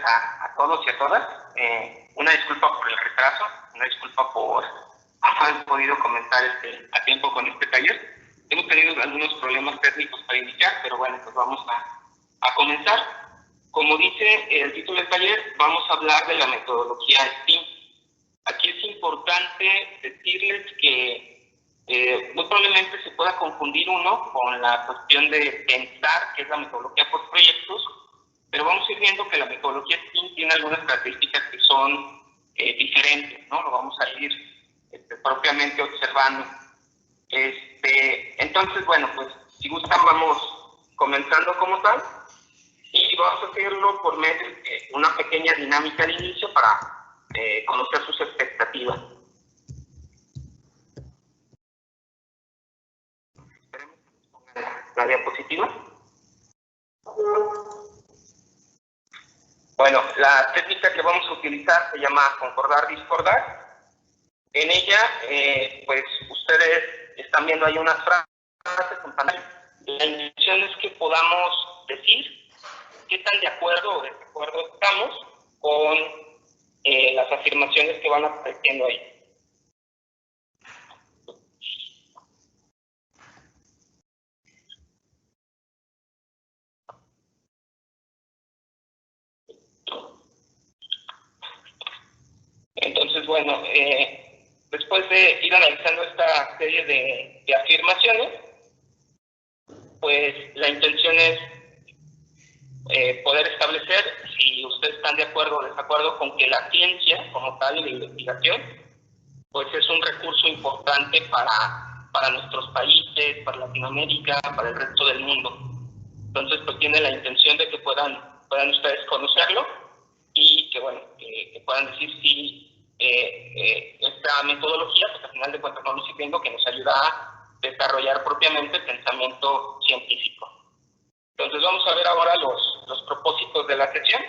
a todos y a todas. Una disculpa por el retraso, una disculpa por no haber podido comenzar a tiempo con este taller. Hemos tenido algunos problemas técnicos para iniciar, pero bueno, pues vamos a comenzar. Como dice el título del taller, vamos a hablar de la metodología STEAM. Aquí es importante decirles que muy probablemente se pueda confundir uno con la cuestión de pensar que es la metodología por proyectos, pero vamos a ir viendo que la metodología STEAM tiene algunas características que son diferentes, ¿no? Lo vamos a ir propiamente observando. Entonces, bueno, pues si gustan vamos comenzando como tal y vamos a hacerlo por medio de una pequeña dinámica de inicio para conocer sus expectativas. Esperemos que nos pongan la diapositiva. Bueno, la técnica que vamos a utilizar se llama concordar-discordar. En ella, pues ustedes están viendo ahí unas frases en pantalla. La intención es que podamos decir qué tan de acuerdo o desacuerdo estamos con las afirmaciones que van apareciendo ahí. Entonces, bueno, después de ir analizando esta serie de afirmaciones, pues la intención es poder establecer si ustedes están de acuerdo o desacuerdo con que la ciencia, como tal, y la investigación, pues es un recurso importante para nuestros países, para Latinoamérica, para el resto del mundo. Entonces, pues tiene la intención de que puedan ustedes conocerlo y que, bueno, que puedan decir si esta metodología, pues al final de cuentas vamos a ir viendo que nos ayuda a desarrollar propiamente pensamiento científico. Entonces vamos a ver ahora los propósitos de la sesión.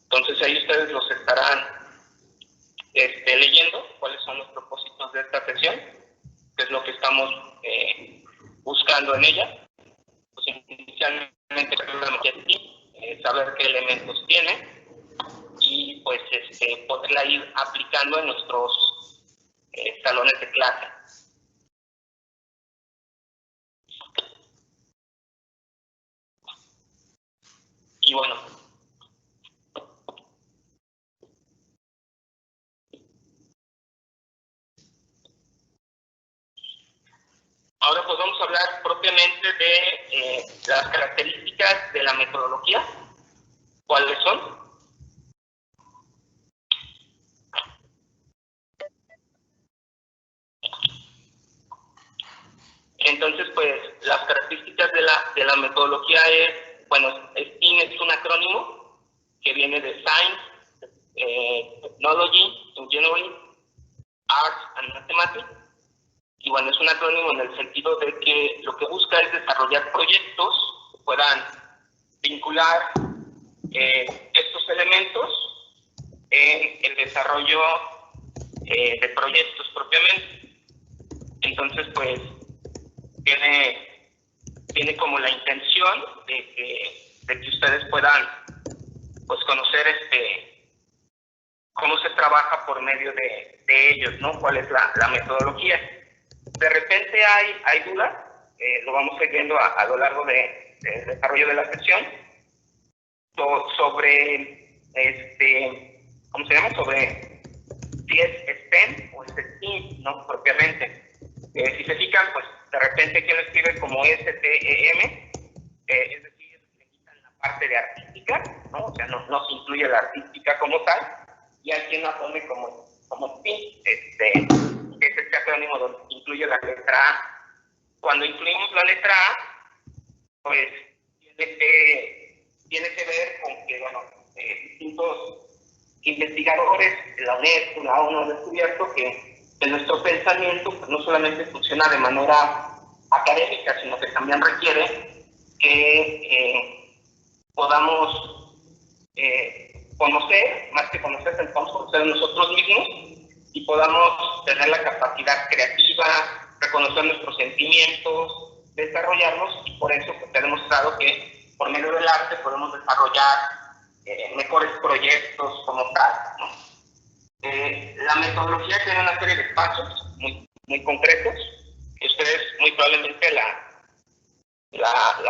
Entonces ahí ustedes los estarán leyendo cuáles son los propósitos de esta sesión, qué es lo que estamos buscando en ella. Pues inicialmente saber qué elementos tiene y pues poderla ir aplicando en nuestros salones de clase. Y bueno, ahora pues vamos a hablar propiamente de las características de la metodología. ¿Cuáles son? Entonces, pues las características de la metodología es, bueno, STEAM es un acrónimo que viene de Science, Technology, Engineering, Arts and Mathematics. Y bueno, es un acrónimo en el sentido de que lo que busca es desarrollar proyectos que puedan vincular estos elementos en el desarrollo de proyectos propiamente. Entonces, pues, tiene como la intención de que ustedes puedan, pues, conocer cómo se trabaja por medio de ellos, ¿no? ¿Cuál es la metodología? De repente hay dudas, lo vamos a ir viendo a lo largo del desarrollo de la sesión, sobre, ¿cómo se llama? Sobre si es STEM o es STEAM, ¿no? Propiamente. Si se fijan, pues, de repente aquí lo escribe como STEM, es decir, le quitan la parte de artística, ¿no? O sea, no se incluye la artística como tal, y hay quien la pone como STEAM, que es este acrónimo donde incluye la letra A. Cuando incluimos la letra A, pues tiene que ver con que, bueno, distintos investigadores de la UNESCO, la ONU han descubierto que nuestro pensamiento pues, no solamente funciona de manera académica, sino que también requiere que podamos conocer, más que conocer, podamos conocer a nosotros mismos y podamos tener la capacidad creativa, reconocer nuestros sentimientos, desarrollarlos, y por eso pues, se ha demostrado que por medio del arte podemos desarrollar mejores proyectos como tal, ¿no? La metodología tiene una serie de pasos muy concretos, que ustedes muy probablemente la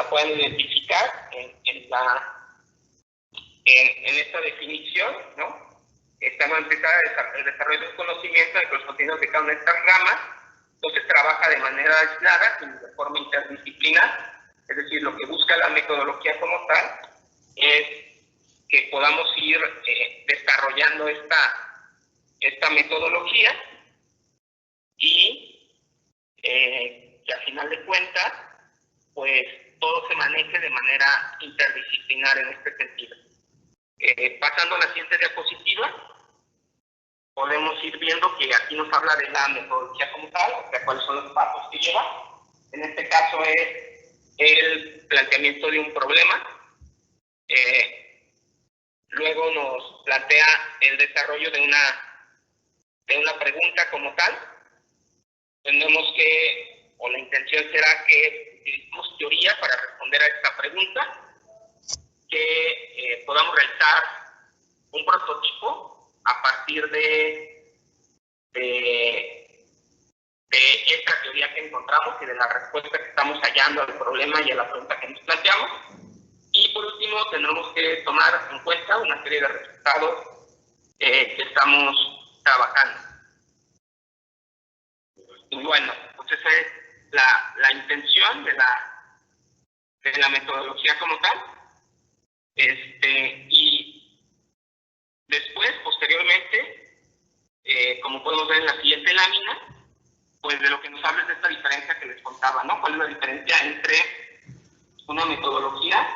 pueden identificar en esta definición, ¿no? Estamos empezando el desarrollo de un conocimiento de los contenidos de cada una de estas ramas. Entonces trabaja de manera aislada, de forma interdisciplinar, es decir, lo que busca la metodología como tal es que podamos ir desarrollando esta metodología y que al final de cuentas pues todo se maneje de manera interdisciplinar en este sentido. Pasando a la siguiente diapositiva, podemos ir viendo que aquí nos habla de la metodología como tal, o sea, cuáles son los pasos que lleva. En este caso es el planteamiento de un problema. Luego nos plantea el desarrollo de una pregunta como tal. Tenemos que, o la intención será que utilicemos teoría para responder a esta pregunta, que podamos realizar un prototipo a partir de esta teoría que encontramos y de la respuesta que estamos hallando al problema y a la pregunta que nos planteamos. Y por último, tendremos que tomar en cuenta una serie de resultados que estamos trabajando. Y bueno, pues esa es la intención de la metodología como tal. Y después, posteriormente, como podemos ver en la siguiente lámina, pues de lo que nos habla es de esta diferencia que les contaba, ¿no? ¿Cuál es la diferencia entre una metodología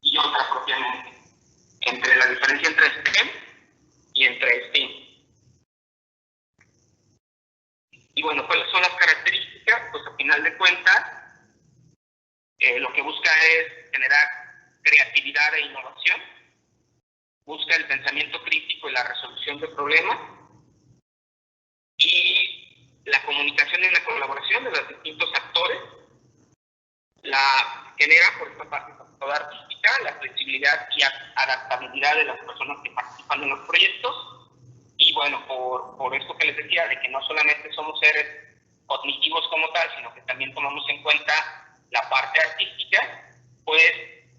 y otra propiamente? Entre la diferencia entre STEM y entre STEAM. Y bueno, ¿cuáles son las características? Pues a final de cuentas, lo que busca es generar creatividad e innovación, busca el pensamiento crítico y la resolución de problemas, y la comunicación y la colaboración de los distintos actores, la genera por esta parte toda artística, la flexibilidad y adaptabilidad de las personas que participan en los proyectos. Y bueno, por esto que les decía, de que no solamente somos seres cognitivos como tal, sino que también tomamos en cuenta la parte artística, pues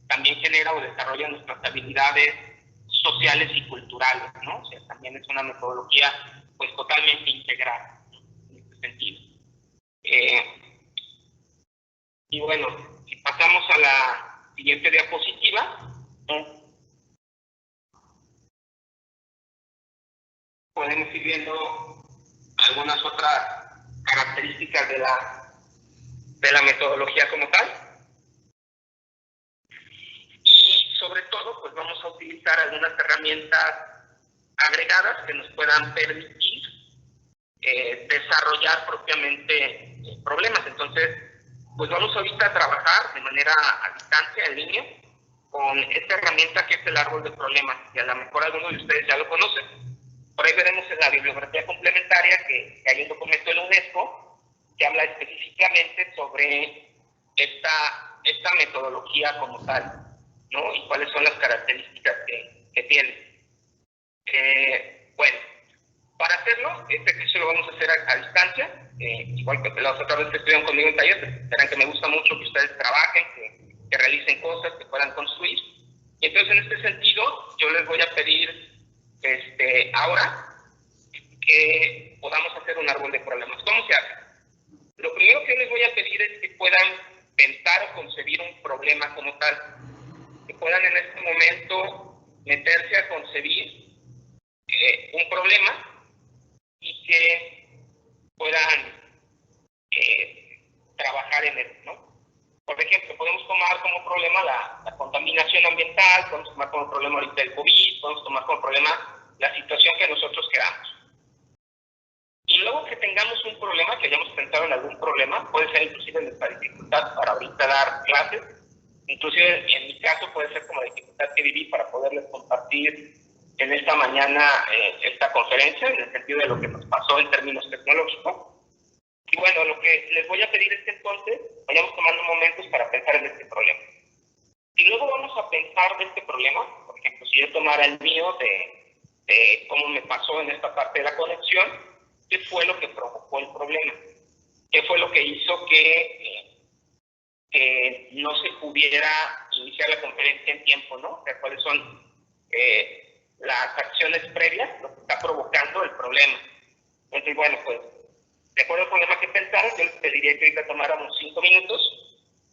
también genera o desarrolla nuestras habilidades sociales y culturales, ¿no? O sea, también es una metodología pues totalmente integral en este sentido. Y bueno, si pasamos a la siguiente diapositiva, podemos ir viendo algunas otras características de la metodología como tal. Y sobre todo, pues vamos a utilizar algunas herramientas agregadas que nos puedan permitir desarrollar propiamente problemas. Entonces, pues vamos ahorita a trabajar de manera a distancia, en línea, con esta herramienta que es el árbol de problemas, y a lo mejor algunos de ustedes ya lo conocen. Por ahí veremos en la bibliografía complementaria que hay un documento de la UNESCO que habla específicamente sobre esta metodología como tal, ¿no? Y cuáles son las características que tiene. Bueno, para hacerlo, este ejercicio lo vamos a hacer a distancia, igual que las otras veces que estuvieron conmigo en taller, verán que me gusta mucho que ustedes trabajen, que realicen cosas, que puedan construir. Y entonces, en este sentido, yo les voy a pedir ahora que podamos hacer un árbol de problemas. ¿Cómo se hace? Lo primero que les voy a pedir es que puedan pensar o concebir un problema como tal, que puedan en este momento meterse a concebir un problema y que puedan trabajar en él, ¿no? Por ejemplo, podemos tomar como problema la contaminación ambiental, podemos tomar como problema ahorita el COVID, podemos tomar como problema la situación que nosotros queramos. Y luego que tengamos un problema, que hayamos pensado en algún problema, puede ser inclusive nuestra dificultad para ahorita dar clases, inclusive en mi caso puede ser como la dificultad que viví para poderles compartir en esta mañana esta conferencia, en el sentido de lo que nos pasó en términos tecnológicos. Y bueno, lo que les voy a pedir es que entonces vayamos tomando momentos para pensar en este problema. Y luego vamos a pensar de este problema, por ejemplo, si yo tomara el mío de cómo me pasó en esta parte de la conexión, ¿qué fue lo que provocó el problema? ¿Qué fue lo que hizo que no se pudiera iniciar la conferencia en tiempo, ¿no? O sea, ¿cuáles son las acciones previas, lo que está provocando el problema? Entonces, bueno, pues, de acuerdo al problema que pensaron, yo les pediría que ahorita tomáramos 5 minutos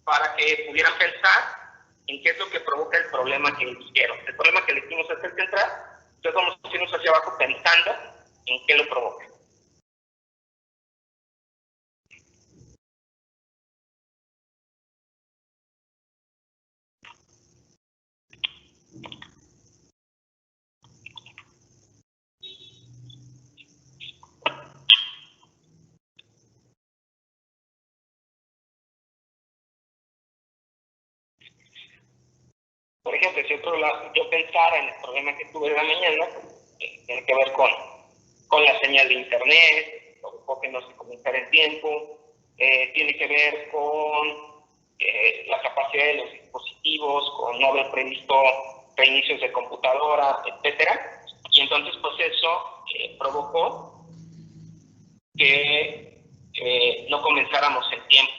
para que pudieran pensar en qué es lo que provoca el problema que eligieron. El problema que elegimos es el central, entonces vamos a irnos hacia abajo pensando en qué lo provoca. Por ejemplo, si yo pensara en el problema que tuve en la mañana, tiene que ver con la señal de internet, o que no se conectar en tiempo, tiene que ver con la capacidad de los dispositivos, con no haber previsto reinicios de computadora, etcétera. Y entonces, pues eso provocó que no comenzáramos en tiempo.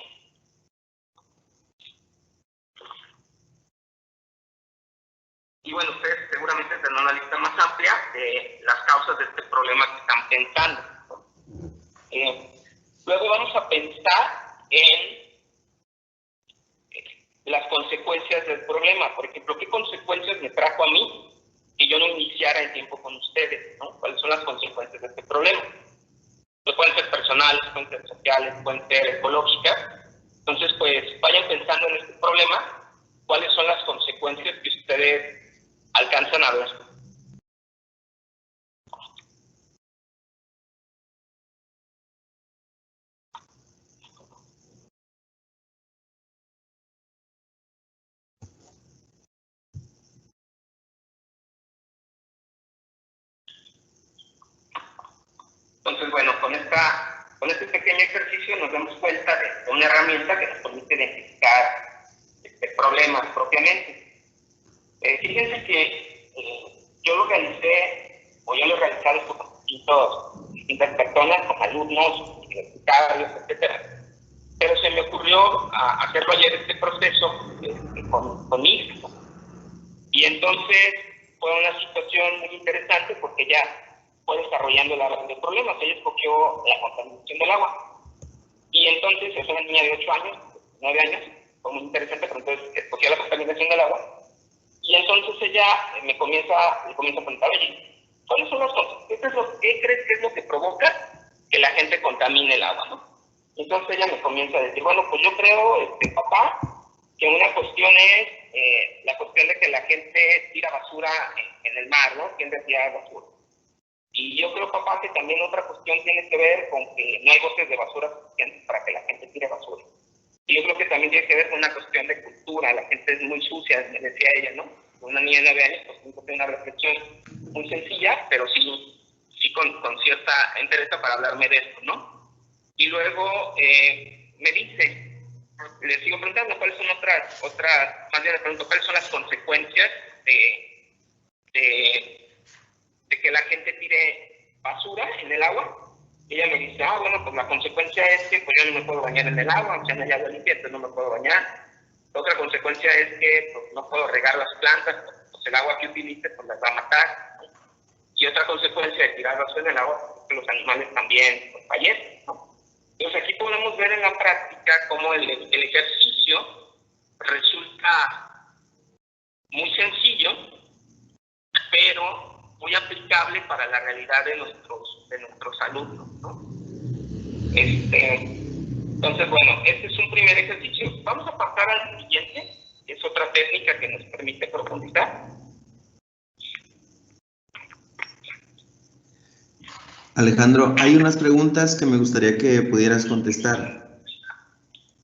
Y bueno, ustedes seguramente tendrán una lista más amplia de las causas de este problema que están pensando. Luego vamos a pensar en las consecuencias del problema. Por ejemplo, ¿qué consecuencias me trajo a mí que yo no iniciara en tiempo con ustedes, ¿no? ¿Cuáles son las consecuencias de este problema? Pues pueden ser personales, pueden ser sociales, pueden ser ecológicas. Entonces, pues vayan pensando en este problema, cuáles son las consecuencias que ustedes alcanzan a ver. Entonces, bueno, con este pequeño ejercicio nos damos cuenta de una herramienta que nos permite identificar problemas propiamente. Fíjense que yo lo realicé, o yo lo he realizado esto con distintas personas, con alumnos, universitarios, etcétera. Pero se me ocurrió hacerlo ayer este proceso con mi hijo. Y entonces fue una situación muy interesante porque ya fue desarrollando el problema. Ella escogió la contaminación del agua. Y entonces es una niña de 8 años, 9 años, fue muy interesante, pero entonces escogió la contaminación del agua. Y entonces ella le comienza a preguntar, oye, ¿cuáles son las consecuencias? ¿Qué crees que es lo que provoca que la gente contamine el agua, ¿no? Entonces ella me comienza a decir, bueno, pues yo creo, papá, que una cuestión es la cuestión de que la gente tira basura en el mar, ¿no? Tiende a tirar basura. Y yo creo, papá, que también otra cuestión tiene que ver con que no hay botes de basura suficientes para que la gente tire basura. Y yo creo que también tiene que ver con una cuestión de cultura. La gente es muy sucia, me decía ella, ¿no? Una niña de 9 años, pues tiene una reflexión muy sencilla, pero sí con cierta interés para hablarme de esto, ¿no? Y luego me dice, le sigo preguntando cuáles son más bien le pregunto cuáles son las consecuencias de que la gente tire basura en el agua. Y ella me dice, bueno, pues la consecuencia es que pues, yo no me puedo bañar en el agua, o sea, no hay agua limpia, entonces no me puedo bañar. Otra consecuencia es que pues, no puedo regar las plantas, pues el agua que utilice pues las va a matar. Y otra consecuencia de tirar basura en el agua es que los animales también pues, fallecen, ¿no? Entonces aquí podemos ver en la práctica cómo el ejercicio resulta muy sencillo, pero muy aplicable para la realidad de nuestros alumnos, ¿no? Entonces, bueno, este es un primer ejercicio. Vamos a pasar al siguiente, que es otra técnica que nos permite profundizar. Alejandro, hay unas preguntas que me gustaría que pudieras contestar.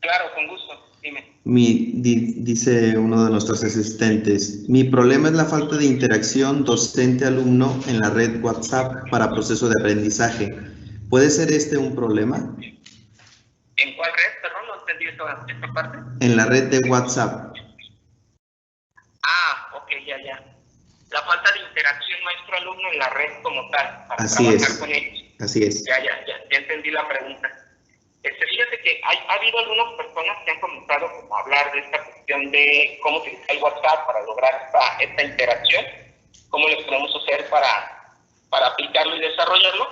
Claro, con gusto, dime. Dice uno de nuestros asistentes, mi problema es la falta de interacción docente-alumno en la red WhatsApp para proceso de aprendizaje. ¿Puede ser este un problema? esta parte? En la red de WhatsApp. Ah, ok, ya. La falta de interacción maestro-alumno en la red como tal, para Así trabajar es. con ellos. Así es. Ya entendí la pregunta. Fíjate que ha habido algunas personas que han comenzado como a hablar de esta cuestión de cómo utilizar el WhatsApp para lograr esta interacción, cómo lo podemos hacer para aplicarlo y desarrollarlo.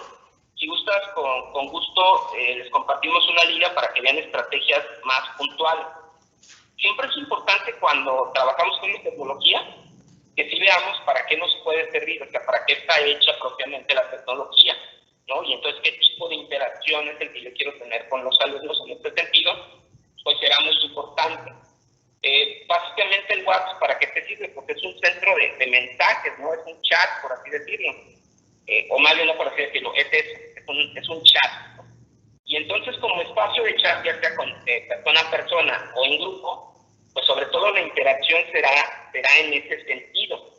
Si gustas, con gusto les compartimos una liga para que vean estrategias más puntuales. Siempre es importante cuando trabajamos con la tecnología que sí veamos para qué nos puede servir, o sea, para qué está hecha propiamente la tecnología, ¿no? Y entonces qué tipo de interacción es el que yo quiero tener con los alumnos en este sentido, pues será muy importante. Básicamente el WhatsApp, ¿para qué te sirve? Porque es un centro de mensajes, ¿no? Es un chat, por así decirlo. O más bien no por así decirlo, es un chat, ¿no? Y entonces como espacio de chat, ya sea con persona a persona o en grupo, pues sobre todo la interacción será en ese sentido.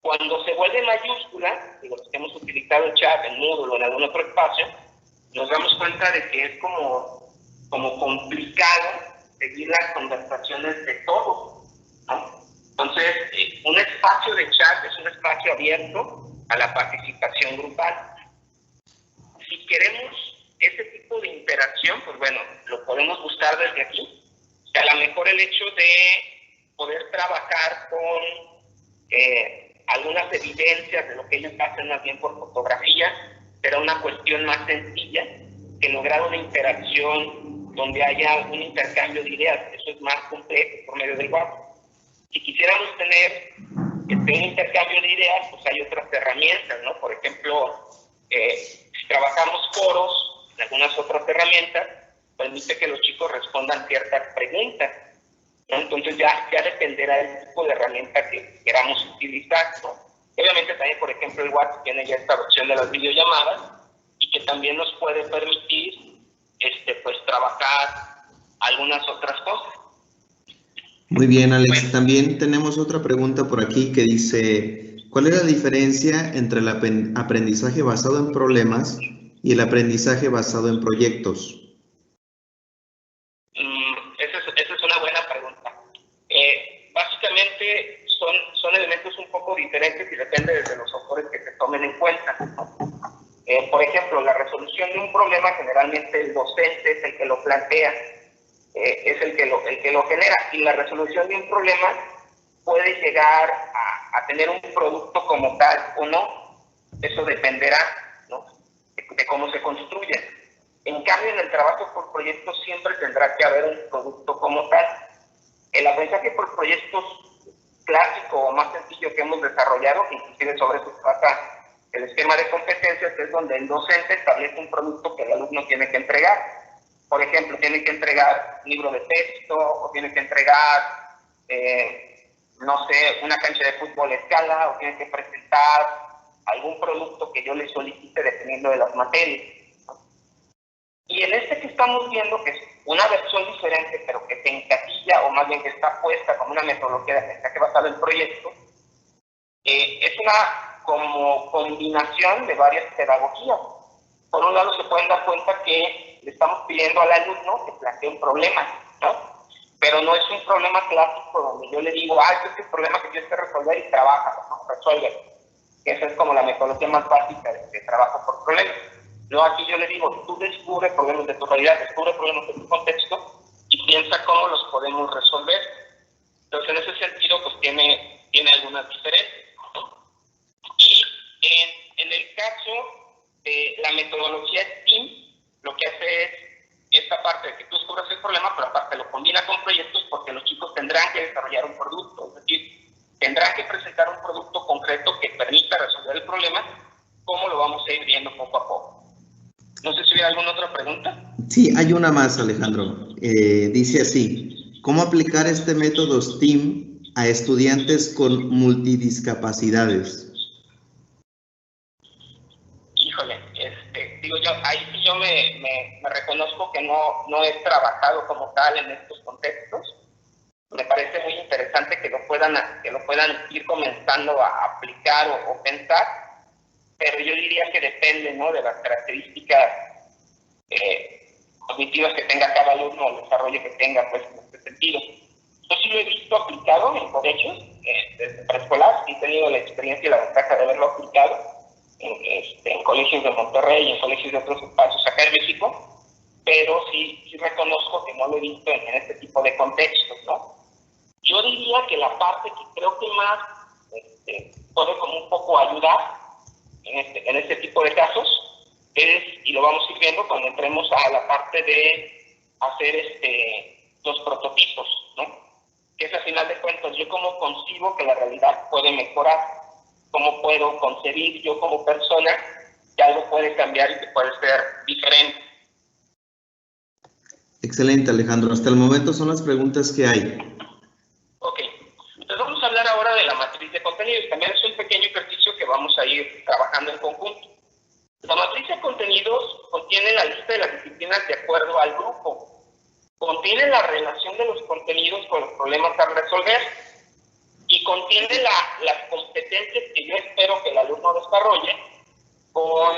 Cuando se vuelve mayúscula, digo, los que hemos utilizado el chat en Moodle o en algún otro espacio, nos damos cuenta de que es como complicado seguir las conversaciones de todos, ¿no? Entonces, un espacio de chat es un espacio abierto a la participación grupal. Si queremos ese tipo de interacción, pues bueno, lo podemos buscar desde aquí. Que a lo mejor el hecho de poder trabajar con algunas evidencias de lo que ellos hacen más bien por fotografía será una cuestión más sencilla que lograr una interacción donde haya un intercambio de ideas. Eso es más complejo por medio del WhatsApp. Si quisiéramos tener un intercambio de ideas, pues hay otras herramientas, ¿no? Por ejemplo, si trabajamos foros, algunas otras herramientas, permite que los chicos respondan ciertas preguntas, ¿no? Entonces ya dependerá del tipo de herramienta que queramos utilizar, ¿no? Obviamente también, por ejemplo, el WhatsApp tiene ya esta opción de las videollamadas y que también nos puede permitir pues trabajar algunas otras cosas. Muy bien, Alex. Bueno, también tenemos otra pregunta por aquí que dice, ¿cuál es la diferencia entre el aprendizaje basado en problemas y el aprendizaje basado en proyectos? Esa es una buena pregunta. Básicamente son elementos un poco diferentes y depende de los autores que se tomen en cuenta, ¿no? Por ejemplo, la resolución de un problema generalmente el docente es el que lo plantea, es el que lo genera, y la resolución de un problema puede llegar a tener un producto como tal o no. Eso dependerá, ¿no?, de cómo se construye. En cambio, en el trabajo por proyectos siempre tendrá que haber un producto como tal. El aprendizaje por proyectos clásico o más sencillo que hemos desarrollado, que inclusive sobre eso se trata el esquema de competencias, es donde el docente establece un producto que el alumno tiene que entregar. Por ejemplo, tiene que entregar un libro de texto o tiene que entregar, no sé, una cancha de fútbol a escala, o tiene que presentar algún producto que yo le solicite dependiendo de las materias. Y en este que estamos viendo, que es una versión diferente, pero que se encasilla, o más bien que está puesta como una metodología de aprendizaje basado en proyectos, es una como combinación de varias pedagogías. Por un lado, se pueden dar cuenta que le estamos pidiendo al alumno que plantee un problema, ¿no? Pero no es un problema clásico donde yo le digo, este es el problema que tienes que resolver y trabaja, ¿no? Resuelve. Esa es como la metodología más básica de trabajo por problemas. No, aquí yo le digo, tú descubre problemas de tu realidad, descubre problemas de tu contexto y piensa cómo los podemos resolver. Entonces, en ese sentido, pues tiene algunas diferencias, ¿no? Y en el caso de la metodología STEAM, lo que hace es esta parte de que tú descubres el problema, pero aparte lo combina con proyectos porque los chicos tendrán que desarrollar un producto, es decir, tendrán que presentar un producto concreto que permita resolver el problema, como lo vamos a ir viendo poco a poco. No sé si hay alguna otra pregunta. Sí, hay una más, Alejandro. Dice así, ¿cómo aplicar este método STEAM a estudiantes con multidiscapacidades? Híjole, digo yo, ahí sí yo me reconozco que no he trabajado como tal en estos contextos. Me parece muy interesante que lo puedan ir comenzando a aplicar o pensar, pero yo diría que depende, ¿no?, de las características cognitivas que tenga cada alumno, o el desarrollo que tenga, pues, en este sentido. Yo sí lo he visto aplicado en colegios, desde preescolar, y he tenido la experiencia y la ventaja de haberlo aplicado en colegios de Monterrey y en colegios de otros espacios acá en México, pero sí reconozco que no lo he visto en este tipo de contextos, ¿no? Yo diría que la parte que creo que más puede como un poco ayudar en este tipo de casos es, y lo vamos a ir viendo cuando entremos a la parte de hacer los prototipos, ¿no? Que es, al final de cuentas, yo cómo concibo que la realidad puede mejorar, cómo puedo concebir yo como persona que algo puede cambiar y que puede ser diferente. Excelente, Alejandro. Hasta el momento son las preguntas que hay. Ok. Entonces vamos a hablar ahora de la matriz de contenidos. También es un pequeño ejercicio que vamos a ir trabajando en conjunto. La matriz de contenidos contiene la lista de las disciplinas de acuerdo al grupo. Contiene la relación de los contenidos con los problemas a resolver y contiene las competencias que yo espero que el alumno desarrolle con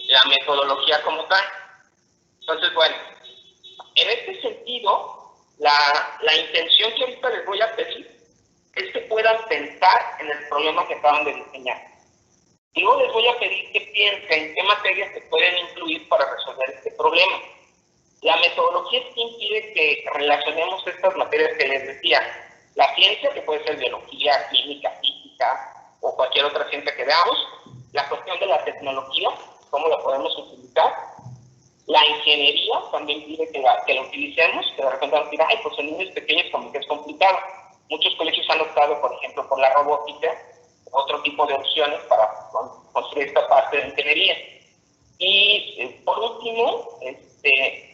la metodología como tal. Entonces, bueno, en este sentido, la intención que ahorita les voy a pedir es que puedan pensar en el problema que acaban de diseñar. Y luego les voy a pedir que piensen en qué materias se pueden incluir para resolver este problema. La metodología es que impide que relacionemos estas materias que les decía. La ciencia, que puede ser biología, química, física o cualquier otra ciencia que veamos. La cuestión de la tecnología, cómo la podemos utilizar. La ingeniería también impide que la utilicemos, que de repente nos dirán, ay, pues en niños pequeños como que es complicado. Muchos colegios han optado, por ejemplo, por la robótica, otro tipo de opciones para construir esta parte de ingeniería. Y por último,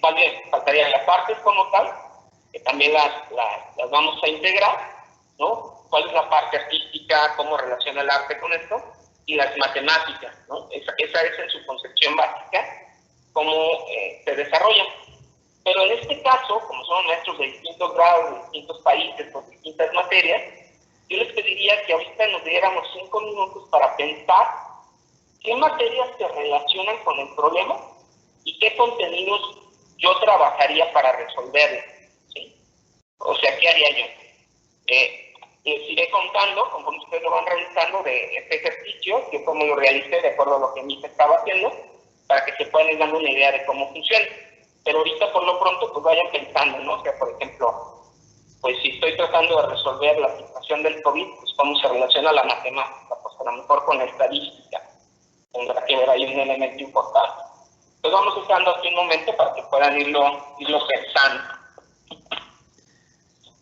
faltaría la parte como tal, que también las vamos a integrar, ¿no? ¿Cuál es la parte artística? ¿Cómo relaciona el arte con esto? Y las matemáticas, ¿no? Esa es en su concepción básica, cómo se desarrollan. Pero en este caso, como son maestros de distintos grados, de distintos países, con distintas materias, yo les pediría que ahorita nos diéramos 5 minutos para pensar qué materias se relacionan con el problema y qué contenidos yo trabajaría para resolverlo, ¿sí? O sea, ¿qué haría yo? Les iré contando, conforme ustedes lo van realizando, de este ejercicio, yo cómo lo realicé de acuerdo a lo que mi hija estaba haciendo, para que se puedan ir dando una idea de cómo funciona. Pero ahorita, por lo pronto, pues vayan pensando, ¿no? O sea, por ejemplo, pues si estoy tratando de resolver la situación del COVID, pues cómo se relaciona la matemática, pues a lo mejor con la estadística, tendrá que ver ahí un elemento importante. Entonces vamos usando aquí un momento para que puedan irlo pensando.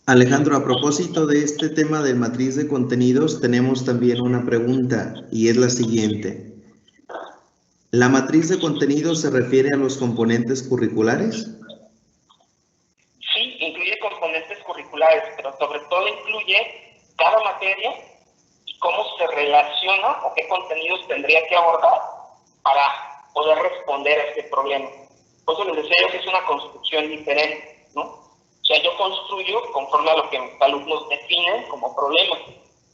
Alejandro, a propósito de este tema de matriz de contenidos, tenemos también una pregunta y es la siguiente. ¿La matriz de contenidos se refiere a los componentes curriculares? Sí, incluye componentes curriculares, pero sobre todo incluye cada materia y cómo se relaciona o qué contenidos tendría que abordar para poder responder a este problema. Por eso les decía yo que es una construcción diferente, ¿no? O sea, yo construyo conforme a lo que mis alumnos definen como problema,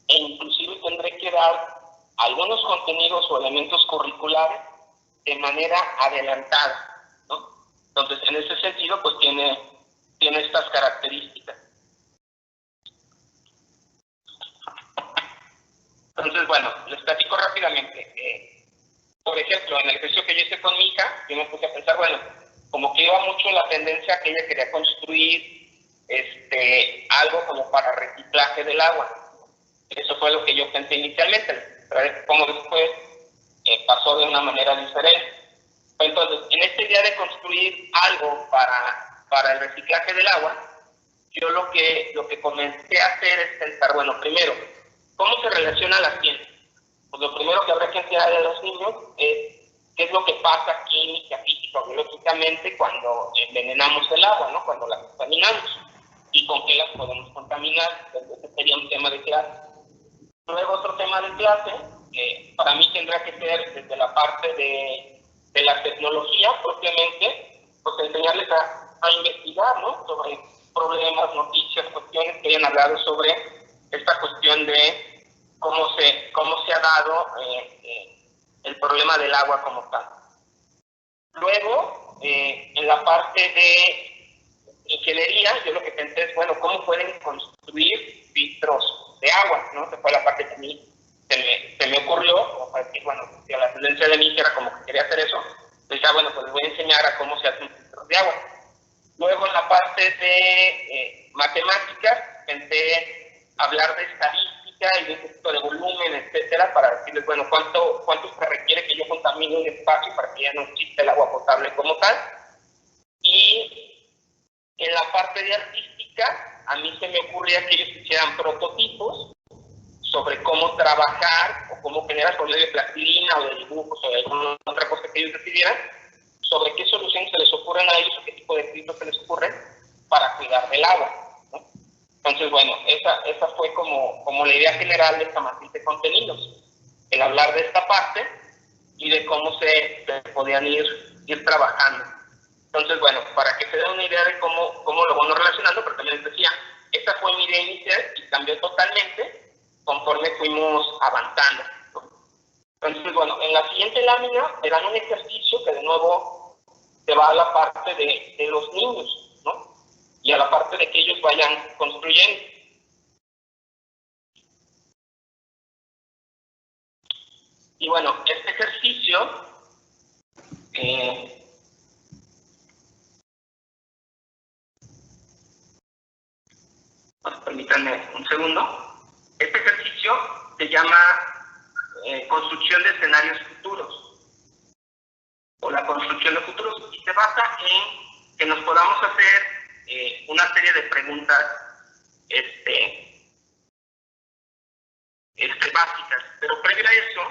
e inclusive tendré que dar algunos contenidos o elementos curriculares de manera adelantada, ¿no? Entonces, en ese sentido, pues tiene estas características. Entonces, bueno, les platico rápidamente. Por ejemplo, en el ejercicio que yo hice con mi hija, yo me puse a pensar, bueno, como que iba mucho la tendencia que ella quería construir algo como para reciclaje del agua. Eso fue lo que yo pensé inicialmente, pero como después pasó de una manera diferente. Entonces, en esta idea de construir algo para el reciclaje del agua, yo lo que comencé a hacer es pensar, bueno, primero, ¿cómo se relaciona la ciencia? Pues lo primero que habrá que enseñar a los niños es qué es lo que pasa química, física o biológicamente cuando envenenamos el agua, ¿no? Cuando la contaminamos. Y con qué las podemos contaminar. Entonces, ese sería un tema de clase. Luego, otro tema de clase, que para mí tendrá que ser desde la parte de la tecnología propiamente, pues enseñarles a investigar, ¿no? Sobre problemas, noticias, cuestiones que hayan hablado sobre esta cuestión de cómo se ha dado el problema del agua como tal. Luego, en la parte de ingeniería, yo lo que pensé es, bueno, ¿cómo pueden construir filtros de agua? ¿No? Esa fue la parte que a mí se me ocurrió, como para decir, bueno, si a la tendencia de mí era como que quería hacer eso, pues ya, bueno, pues les voy a enseñar a cómo se hacen filtros de agua. Luego en la parte de matemáticas, pensé hablar de estadística y de un poquito de volumen, etcétera, para decirles, bueno, cuánto se requiere que yo contamine un espacio para que ya no exista el agua potable como tal. Y en la parte de artística, a mí se me ocurría que ellos hicieran prototipos sobre cómo trabajar o cómo generar por medio de plastilina o de dibujos o de alguna otra cosa que ellos decidieran, sobre qué soluciones se les ocurren a ellos o qué tipo de filtros se les ocurren para cuidar del agua, ¿no? Entonces, bueno, esa fue como la idea general de esta matriz de contenidos, el hablar de esta parte y de cómo se podían ir trabajando. Entonces, bueno, para que se den una idea de cómo lo vamos relacionando, pero también les decía, esta fue mi idea inicial y cambió totalmente conforme fuimos avanzando, ¿no? Entonces, bueno, en la siguiente lámina verán un ejercicio que de nuevo se va a la parte de los niños, ¿no? Y a la parte de que ellos vayan construyendo. Y bueno, este ejercicio permítanme un segundo. Este ejercicio se llama construcción de escenarios futuros o la construcción de futuros y se basa en que nos podamos hacer una serie de preguntas básicas, pero previo a eso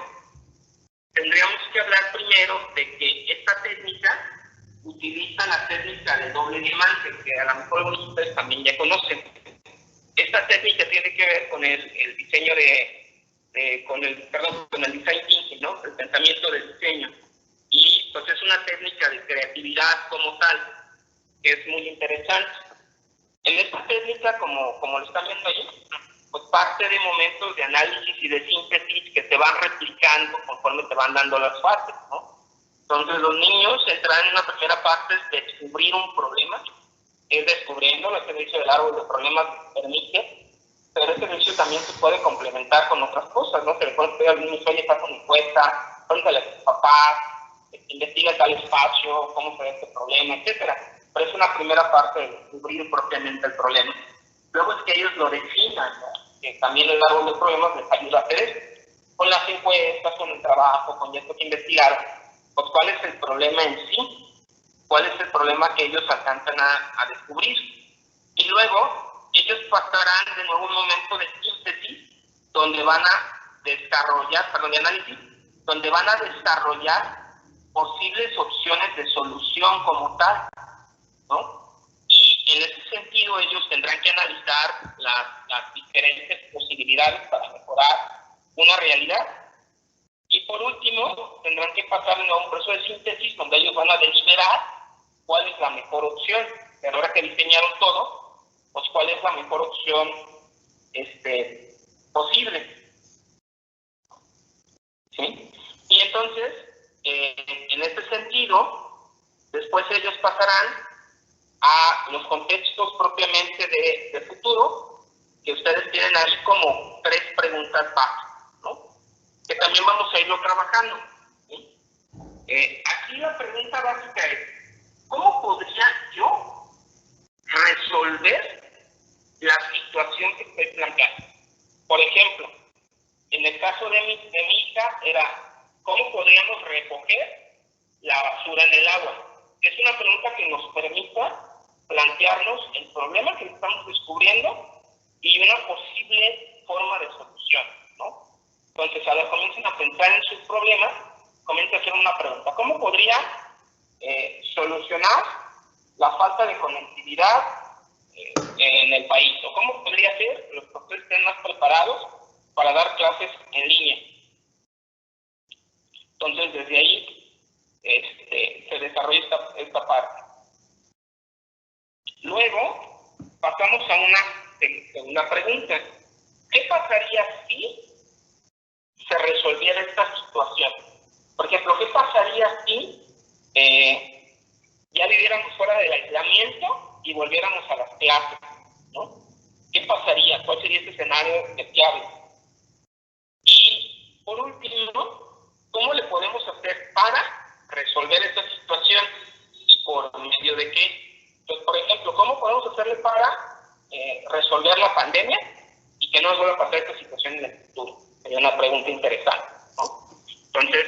tendríamos que hablar primero de que esta técnica utiliza la técnica de doble diamante, que a lo mejor algunos de ustedes también ya conocen. Esta técnica tiene que ver con el diseño con el design thinking, ¿no? El pensamiento del diseño. Y pues es una técnica de creatividad como tal, que es muy interesante. En esta técnica, como lo están viendo ahí, pues parte de momentos de análisis y de síntesis que se van replicando conforme te van dando las fases, ¿no? Entonces los niños entran en una primera parte de descubrir un problema, es descubriendo lo que dice el árbol de problemas que permite, pero este ejercicio también se puede complementar con otras cosas, ¿no? Se le puede pedir al niño, oye, haz una encuesta, cuéntale a tus papás, investiga tal espacio, cómo se ve este problema, etcétera. Pero es una primera parte de descubrir propiamente el problema. Luego es que ellos lo definan, ¿no? Que también el árbol de problemas les ayuda a hacer eso. Con las encuestas, con el trabajo, con esto que investigaron, pues cuál es el problema en sí, cuál es el problema que ellos alcanzan a descubrir. Y luego ellos pasarán de nuevo un momento de síntesis donde van a desarrollar, de análisis, donde van a desarrollar posibles opciones de solución como tal, ¿no? Y en ese sentido ellos tendrán que analizar las diferentes posibilidades para mejorar una realidad. Y por último, tendrán que pasar a un proceso de síntesis donde ellos van a deliberar cuál es la mejor opción. Pero ahora que diseñaron todo, pues cuál es la mejor opción posible. ¿Sí? Y entonces, en este sentido, después ellos pasarán a los contextos propiamente de futuro, que ustedes tienen ahí como 3 preguntas básicas, ¿no? Que también vamos a irlo trabajando, ¿sí? Aquí la pregunta básica es, ¿cómo podría yo resolver la situación que estoy planteando? Por ejemplo, en el caso de mi hija era, ¿cómo podríamos recoger la basura en el agua? Es una pregunta que nos permita plantearnos el problema que estamos descubriendo y una posible forma de solución, ¿no? Entonces, a la comiencen a pensar en sus problemas, comiencen a hacer una pregunta. ¿Cómo podría solucionar la falta de conectividad en el país? ¿O cómo podría ser que los profesores estén más preparados para dar clases en línea? Entonces, desde ahí se desarrolla esta parte. Luego, pasamos a una segunda pregunta. ¿Qué pasaría si se resolviera esta situación? Por ejemplo, ¿qué pasaría si ya viviéramos fuera del aislamiento y volviéramos a las clases, ¿no? ¿Qué pasaría? ¿Cuál sería este escenario deseable? Y por último, ¿cómo le podemos hacer para resolver esta situación y por medio de qué? Entonces, por ejemplo, ¿cómo podemos hacerle para resolver la pandemia y que no nos vuelva a pasar esta situación en el futuro? Sería una pregunta interesante, ¿no? Entonces,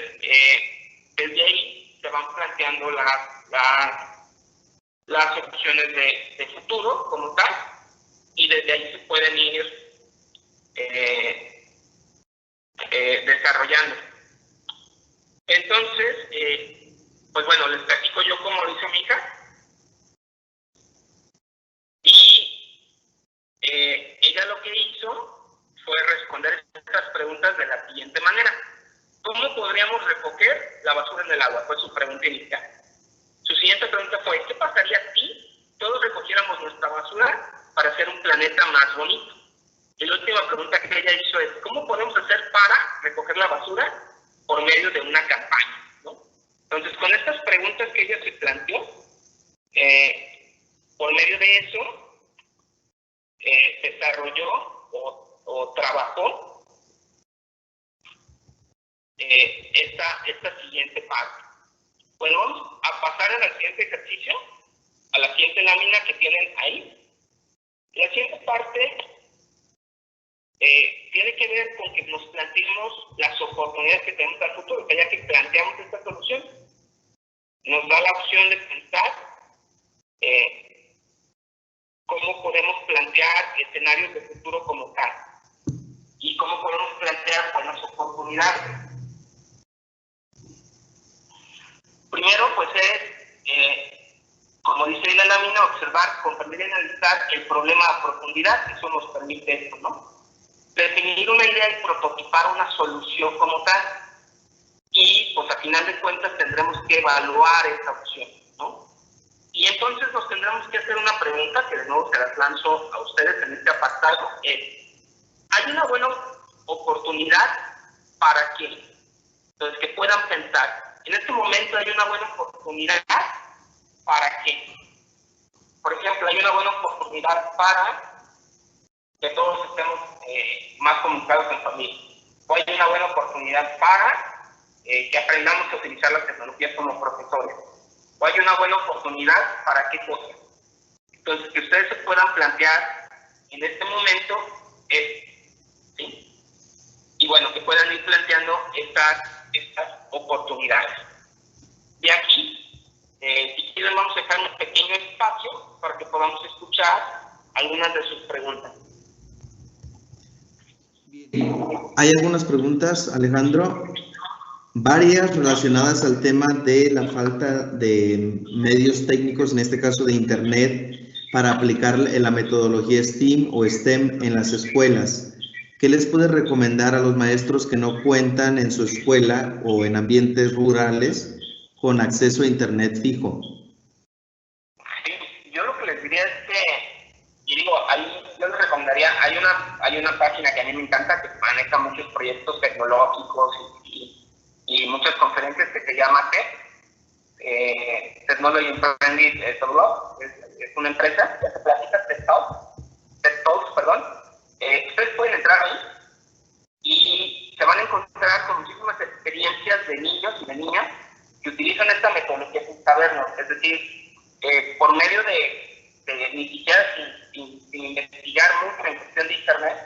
desde ahí se van planteando las opciones de futuro como tal, y desde ahí se pueden ir desarrollando. Entonces, pues bueno, les platico yo cómo lo hizo mi hija. Y ella lo que hizo fue responder estas preguntas de la siguiente manera. ¿Cómo podríamos recoger la basura en el agua? Fue su pregunta inicial. Su siguiente pregunta fue, ¿qué pasaría si todos recogiéramos nuestra basura para hacer un planeta más bonito? Y la última pregunta que ella hizo es, ¿cómo podemos hacer para recoger la basura por medio de una campaña, ¿no? Entonces, con estas preguntas que ella se planteó, por medio de eso, desarrolló o trabajó esta siguiente parte. Bueno, vamos a pasar al siguiente ejercicio, a la siguiente lámina que tienen ahí. La siguiente parte tiene que ver con que nos planteemos las oportunidades que tenemos al futuro, que ya que planteamos esta solución, nos da la opción de pensar cómo podemos plantear escenarios de futuro como tal y cómo podemos plantear buenas oportunidades. Primero, pues es, como dice en la lámina, observar, comprender y analizar el problema a profundidad. Eso nos permite esto, ¿no? Definir una idea y prototipar una solución como tal. Y, pues, a final de cuentas, tendremos que evaluar esta opción, ¿no? Y entonces nos tendremos que hacer una pregunta, que de nuevo se las lanzo a ustedes en este apartado. ¿Hay una buena oportunidad para qué? Entonces, que puedan pensar. En este momento hay una buena oportunidad para qué. Por ejemplo, hay una buena oportunidad para que todos estemos más comunicados en familia. O hay una buena oportunidad para que aprendamos a utilizar las tecnologías como profesores. O hay una buena oportunidad para qué cosa. Entonces, que ustedes se puedan plantear en este momento ¿sí? Y bueno, que puedan ir planteando estas oportunidades. De aquí, si quieren, vamos a dejar un pequeño espacio para que podamos escuchar algunas de sus preguntas. Bien. Hay algunas preguntas, Alejandro, varias relacionadas al tema de la falta de medios técnicos, en este caso de Internet, para aplicar la metodología STEAM o STEM en las escuelas. ¿Qué les puede recomendar a los maestros que no cuentan en su escuela o en ambientes rurales con acceso a Internet fijo? Sí, yo lo que les diría es que, y digo, ahí yo les recomendaría, hay una página que a mí me encanta, que maneja muchos proyectos tecnológicos y muchas conferencias, que se llama TED, Technology Emprended Blog. Es una empresa que hace pláticas, TED Talks, perdón. Ustedes pueden entrar ahí y se van a encontrar con muchísimas experiencias de niños y de niñas que utilizan esta metodología sin saberlo. Es decir, por medio de ni siquiera sin investigar mucho en cuestión de Internet,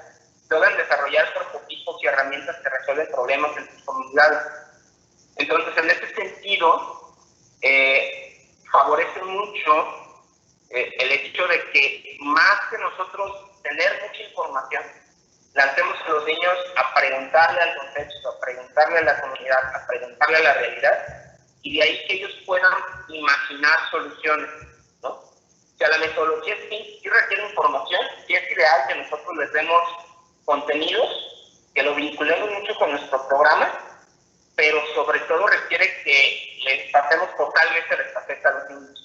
logran desarrollar prototipos y herramientas que resuelven problemas en sus comunidades. Entonces, en este sentido, favorece mucho el hecho de que, más que nosotros tener mucha información, lancemos a los niños a preguntarle al contexto, a preguntarle a la comunidad, a preguntarle a la realidad, y de ahí que ellos puedan imaginar soluciones, ¿no? O sea, la metodología sí requiere información, sí es ideal que nosotros les demos contenidos, que lo vinculemos mucho con nuestro programa, pero sobre todo requiere que les pasemos totalmente la estafeta a los niños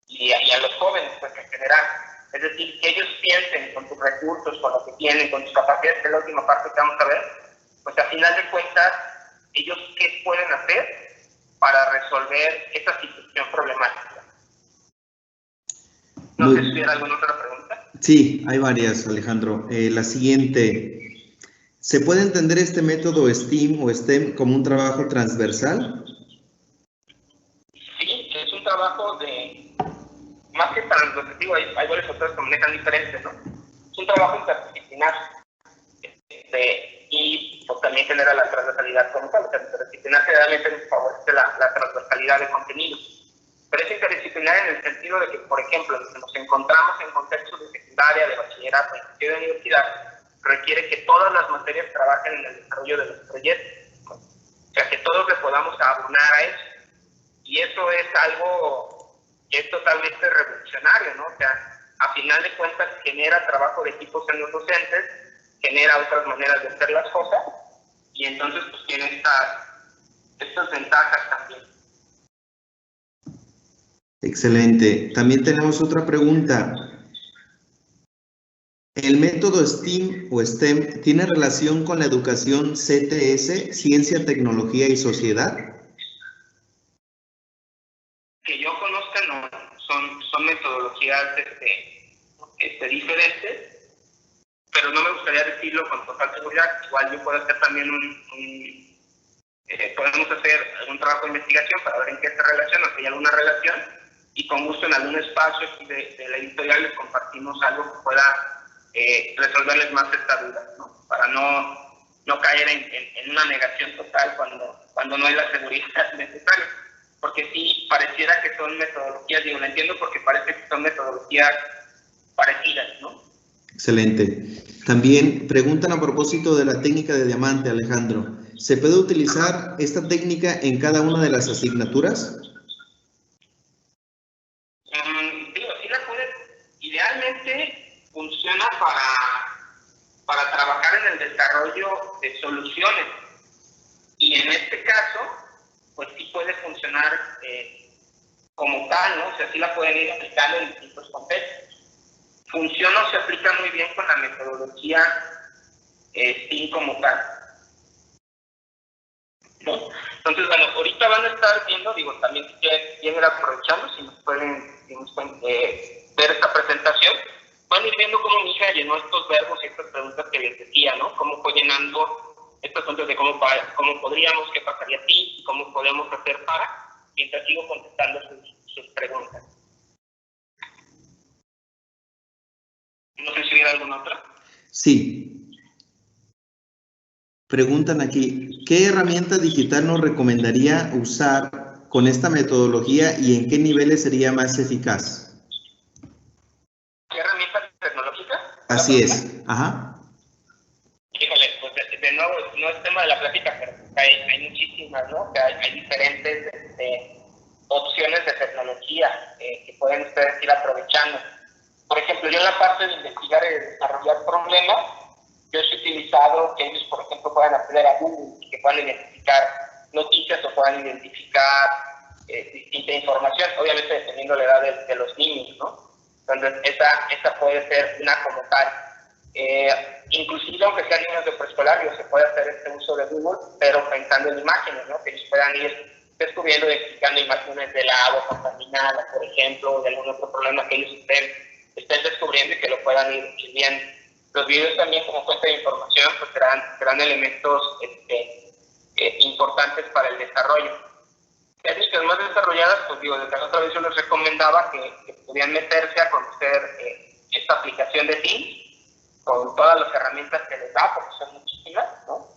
y a los jóvenes, pues, en general. Es decir, que ellos piensen con sus recursos, con lo que tienen, con sus capacidades, que es la última parte que vamos a ver, pues a final de cuentas, ellos qué pueden hacer para resolver esta situación problemática. No sé si hubiera alguna otra pregunta. Sí, hay varias, Alejandro. La siguiente, ¿se puede entender este método STEAM o STEM como un trabajo transversal? Sí, es un trabajo de, más que transversal, hay varios autores que manejan diferentes, ¿no? Es un trabajo interdisciplinar. Y pues, también genera la transversalidad como tal. Interdisciplinar generalmente nos favorece la transversalidad de contenidos. Pero es interdisciplinar en el sentido de que, por ejemplo, si nos encontramos en contextos de secundaria, de bachillerato, de universidad, requiere que todas las materias trabajen en el desarrollo de los proyectos, ¿no? O sea, que todos le podamos abonar a eso. Y eso es algo que es totalmente revolucionario, ¿no? O sea, a final de cuentas genera trabajo de equipos en los docentes, genera otras maneras de hacer las cosas, y entonces pues tiene estas ventajas también. Excelente. También tenemos otra pregunta. ¿El método STEAM o STEM tiene relación con la educación CTS, Ciencia, Tecnología y Sociedad? Que yo conozca, no. Son metodologías diferentes, pero no me gustaría decirlo con total seguridad. Igual yo puedo hacer también podemos hacer algún trabajo de investigación para ver en qué se relaciona, si hay alguna relación, y con gusto en algún espacio de la editorial les compartimos algo que pueda resolverles más esta duda, ¿no? Para no caer en una negación total cuando no hay la seguridad necesaria. Porque sí, pareciera que son metodologías, digo, lo entiendo porque parece que son metodologías parecidas, ¿no? Excelente. También preguntan a propósito de la técnica de diamante, Alejandro. ¿Se puede utilizar esta técnica en cada una de las asignaturas? Digo, sí la puedes, idealmente funciona para trabajar en el desarrollo de soluciones. Y en este caso, pues sí puede funcionar como tal, ¿no? O sea, sí la pueden ir aplicando en distintos contextos. Funciona o se aplica muy bien con la metodología STEAM como tal, ¿no? Entonces, bueno, ahorita van a estar viendo, digo, también si quieren ir aprovechando, si nos pueden ver esta presentación, van a ir viendo cómo mi hija llenó estos verbos y estas preguntas que les decía, ¿no? Cómo fue llenando estos puntos de cómo podríamos, qué pasaría a ti, cómo podemos hacer para, mientras sigo contestando sus preguntas. No sé si hubiera alguna otra. Sí. Preguntan aquí, ¿qué herramienta digital nos recomendaría usar con esta metodología y en qué niveles sería más eficaz? ¿Qué herramienta tecnológica? Así es. Ajá. Híjole, pues de nuevo, no es tema de la plática, pero hay muchísimas, ¿no? O sea, hay diferentes opciones de tecnología que pueden ustedes ir aprovechando. Por ejemplo, yo en la parte de investigar y desarrollar problemas, yo he utilizado que ellos, por ejemplo, puedan acceder a Google y que puedan identificar noticias o puedan identificar distinta información, obviamente dependiendo de la edad de los niños, ¿no? Entonces, esa puede ser una como tal. Inclusive, aunque sean niños de preescolar, se puede hacer este uso de Google, pero pensando en imágenes, ¿no? Que ellos puedan ir descubriendo y identificando imágenes del agua contaminada, por ejemplo, o de algún otro problema que ellos estén descubriendo y que lo puedan ir viendo. Los videos también como fuente de información pues serán elementos importantes para el desarrollo. Técnicas más desarrolladas, pues digo, desde la otra vez yo les recomendaba que pudieran meterse a conocer esta aplicación de Teams con todas las herramientas que les da, porque son muchísimas, ¿no?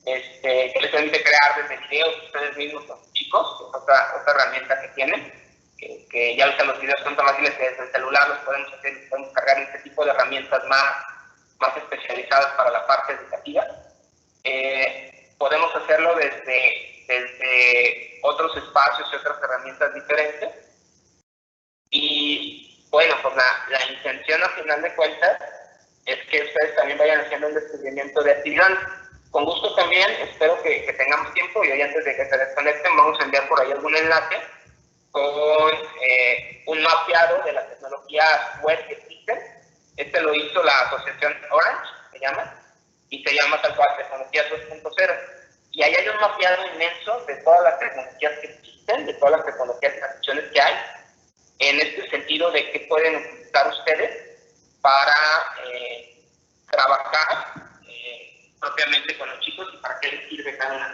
Que les permite crear desde videos ustedes mismos con sus chicos, que es otra herramienta que tienen, que ya los videos son tan fáciles que desde el celular los podemos hacer, podemos cargar este tipo de herramientas más especializadas para la parte educativa. Podemos hacerlo desde otros espacios y otras herramientas diferentes. Y bueno, pues la intención al final de cuentas es que ustedes también vayan haciendo un descubrimiento de actividades. Con gusto también, espero que tengamos tiempo y hoy antes de que se desconecten vamos a enviar por ahí algún enlace con un mapeado de las tecnologías web que existen. Este lo hizo la asociación Orange, se llama, y se llama tal cual Tecnologías 2.0. Y ahí hay un mapeado inmenso de todas las tecnologías que existen, de todas las tecnologías y acciones que hay. en este sentido de qué pueden utilizar ustedes para trabajar propiamente con los chicos y para qué les sirve cada una.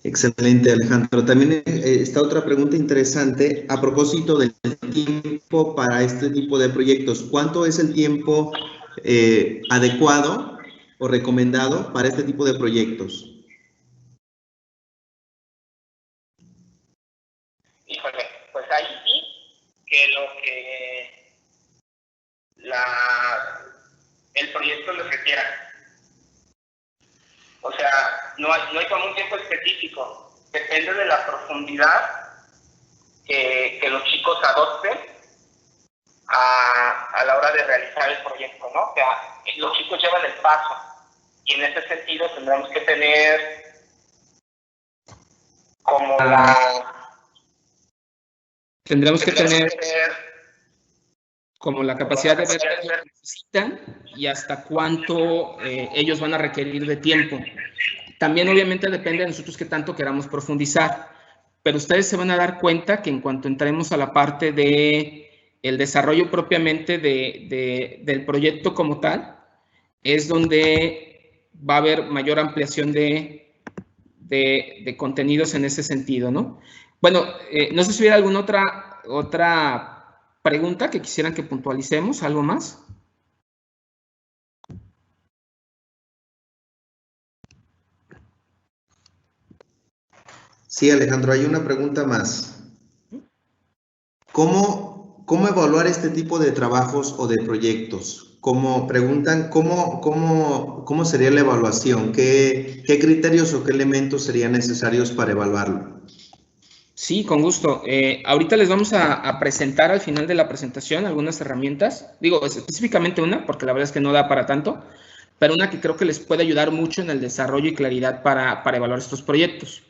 Excelente, Alejandro. También está otra pregunta interesante a propósito del tiempo para este tipo de proyectos. ¿Cuánto es el tiempo adecuado o recomendado para este tipo de proyectos? Híjole, pues ahí sí que el proyecto lo requiera. O sea, no hay como un tiempo específico. Depende de la profundidad que los chicos adopten a la hora de realizar el proyecto, ¿no? O sea, los chicos llevan el paso y en ese sentido tendremos que tener como tendremos que tener como la capacidad de ver qué necesitan y hasta cuánto ellos van a requerir de tiempo. También obviamente depende de nosotros qué tanto queramos profundizar, pero ustedes se van a dar cuenta que en cuanto entremos a la parte de el desarrollo propiamente del proyecto como tal, es donde va a haber mayor ampliación de contenidos en ese sentido, ¿no? Bueno, no sé si hubiera alguna otra pregunta que quisieran que puntualicemos, ¿algo más? Sí, Alejandro, hay una pregunta más. ¿Cómo evaluar este tipo de trabajos o de proyectos? Preguntan, ¿cómo sería la evaluación? ¿Qué criterios o qué elementos serían necesarios para evaluarlo? Sí, con gusto. Ahorita les vamos a presentar al final de la presentación algunas herramientas. Digo, específicamente una, porque la verdad es que no da para tanto, pero una que creo que les puede ayudar mucho en el desarrollo y claridad para evaluar estos proyectos.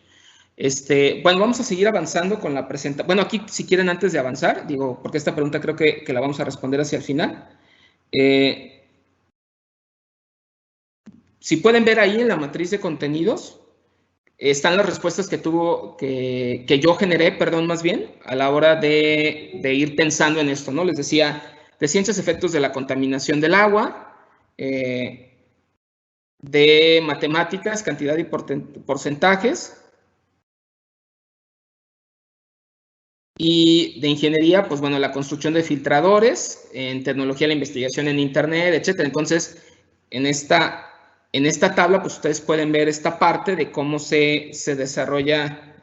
Bueno, vamos a seguir avanzando con la presentación. Bueno, aquí si quieren antes de avanzar, digo, porque esta pregunta creo que la vamos a responder hacia el final. Si pueden ver ahí en la matriz de contenidos, están las respuestas que yo generé, perdón, más bien, a la hora de ir pensando en esto, ¿no? Les decía, de ciencias, efectos de la contaminación del agua, de matemáticas, cantidad y porcentajes, y de ingeniería, pues bueno, la construcción de filtradores, en tecnología, la investigación en internet, etcétera. Entonces, en esta tabla, pues ustedes pueden ver esta parte de cómo se desarrolla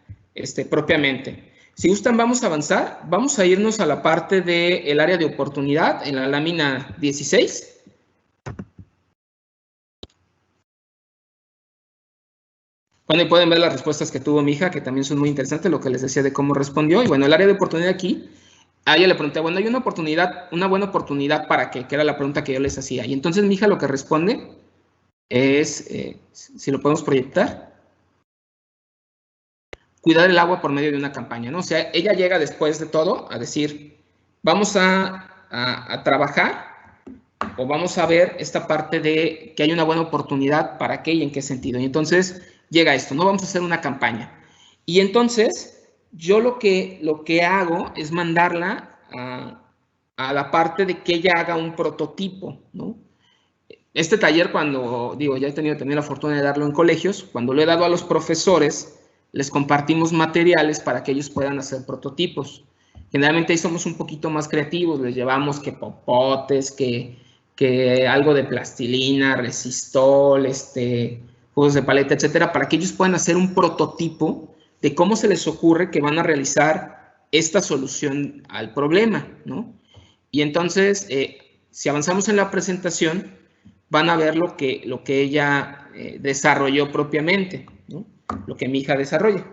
propiamente. Si gustan, vamos a avanzar. Vamos a irnos a la parte del área de oportunidad, en la lámina 16. Bueno, y pueden ver las respuestas que tuvo mi hija, que también son muy interesantes, lo que les decía de cómo respondió. Y bueno, el área de oportunidad aquí, a ella le pregunté, bueno, hay una buena oportunidad para qué, que era la pregunta que yo les hacía. Y entonces mi hija lo que responde es, si lo podemos proyectar, cuidar el agua por medio de una campaña, ¿no? O sea, ella llega después de todo a decir, vamos a trabajar o vamos a ver esta parte de que hay una buena oportunidad para qué y en qué sentido. Y entonces llega esto, no vamos a hacer una campaña. Y entonces yo lo que hago es mandarla a la parte de que ella haga un prototipo, ¿no? Este taller, cuando, digo, ya he tenido también la fortuna de darlo en colegios, cuando lo he dado a los profesores, les compartimos materiales para que ellos puedan hacer prototipos. Generalmente ahí somos un poquito más creativos, les llevamos que popotes, que algo de plastilina, resistol, juegos de paleta, etcétera, para que ellos puedan hacer un prototipo de cómo se les ocurre que van a realizar esta solución al problema, ¿no? Y entonces, si avanzamos en la presentación, van a ver lo que ella desarrolló propiamente, ¿no? Lo que mi hija desarrolla.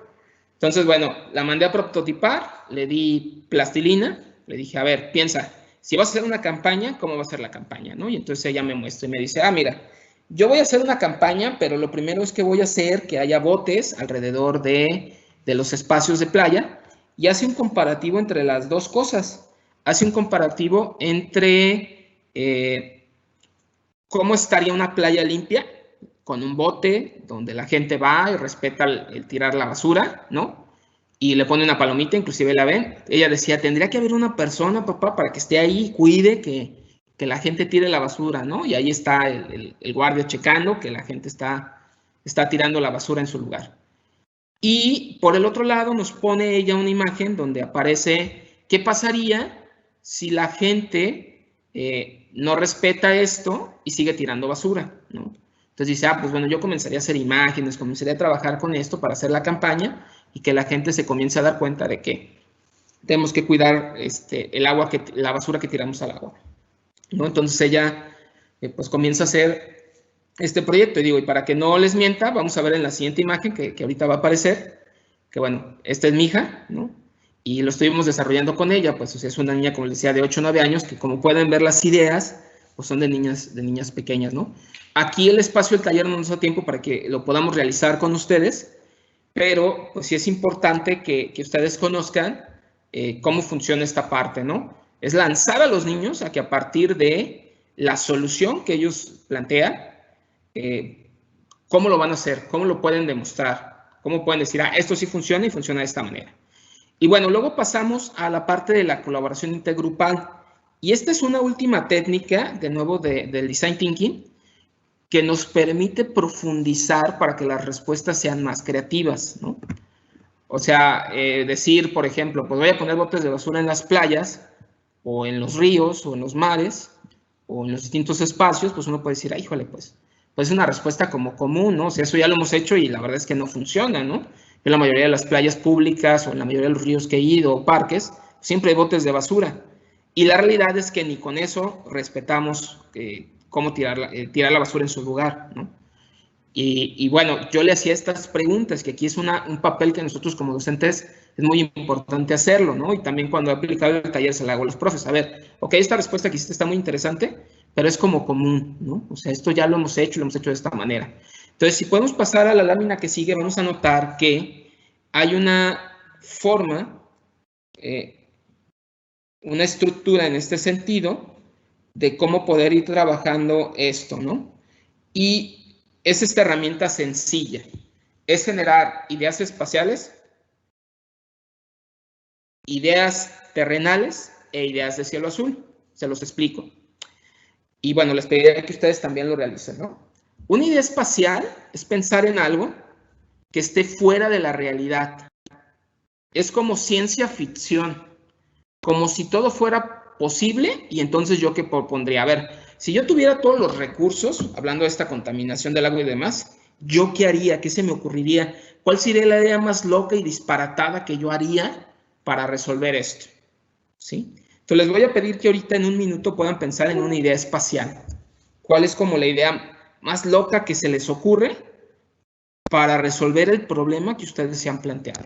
Entonces, bueno, la mandé a prototipar, le di plastilina, le dije, a ver, piensa, si vas a hacer una campaña, ¿cómo va a ser la campaña, no? Y entonces ella me muestra y me dice, mira, yo voy a hacer una campaña, pero lo primero es que voy a hacer que haya botes alrededor de los espacios de playa, y hace un comparativo entre las dos cosas. Hace un comparativo entre cómo estaría una playa limpia, con un bote donde la gente va y respeta el tirar la basura, ¿no? y le pone una palomita, inclusive la ven. Ella decía, tendría que haber una persona, papá, para que esté ahí, cuide que la gente tire la basura, ¿no? Y ahí está el guardia checando que la gente está tirando la basura en su lugar. Y por el otro lado nos pone ella una imagen donde aparece qué pasaría si la gente no respeta esto y sigue tirando basura, ¿no? Entonces dice, pues bueno, yo comenzaría a hacer imágenes, comenzaría a trabajar con esto para hacer la campaña y que la gente se comience a dar cuenta de que tenemos que cuidar el agua, la basura que tiramos al agua, ¿no? Entonces ella pues comienza a hacer este proyecto y para que no les mienta, vamos a ver en la siguiente imagen que ahorita va a aparecer, que bueno, esta es mi hija, ¿no? Y lo estuvimos desarrollando con ella, pues o sea, es una niña, como les decía, de 8 o 9 años, que como pueden ver las ideas, pues son de niñas pequeñas, ¿no? Aquí el espacio del taller no nos da tiempo para que lo podamos realizar con ustedes, pero pues sí es importante que ustedes conozcan cómo funciona esta parte, ¿no? Es lanzar a los niños a que a partir de la solución que ellos plantean, cómo lo van a hacer, cómo lo pueden demostrar, cómo pueden decir, esto sí funciona y funciona de esta manera. Y bueno, luego pasamos a la parte de la colaboración intergrupal. Y esta es una última técnica, de nuevo, del Design Thinking, que nos permite profundizar para que las respuestas sean más creativas, ¿no? O sea, decir, por ejemplo, pues voy a poner botes de basura en las playas, o en los ríos, o en los mares, o en los distintos espacios, pues uno puede decir, híjole, pues es una respuesta como común, ¿no? O sea, eso ya lo hemos hecho y la verdad es que no funciona, ¿no? En la mayoría de las playas públicas o en la mayoría de los ríos que he ido o parques, siempre hay botes de basura. Y la realidad es que ni con eso respetamos cómo tirar la basura en su lugar, ¿no? Y bueno, yo le hacía estas preguntas, que aquí es un papel que nosotros como docentes es muy importante hacerlo, ¿no? Y también cuando he aplicado el taller se lo hago a los profes. A ver, ok, esta respuesta que hiciste está muy interesante, pero es como común, ¿no? O sea, esto ya lo hemos hecho de esta manera. Entonces, si podemos pasar a la lámina que sigue, vamos a notar que hay una forma, una estructura en este sentido de cómo poder ir trabajando esto, ¿no? Y es esta herramienta sencilla. Es generar ideas espaciales, ideas terrenales e ideas de cielo azul. Se los explico. Y bueno, les pediría que ustedes también lo realicen, ¿no? Una idea espacial es pensar en algo que esté fuera de la realidad. Es como ciencia ficción, como si todo fuera posible y entonces yo qué propondría. A ver, si yo tuviera todos los recursos, hablando de esta contaminación del agua y demás, ¿yo qué haría? ¿Qué se me ocurriría? ¿Cuál sería la idea más loca y disparatada que yo haría para resolver esto? ¿Sí? Entonces les voy a pedir que ahorita en un minuto puedan pensar en una idea espacial. ¿Cuál es como la idea más loca que se les ocurre para resolver el problema que ustedes se han planteado?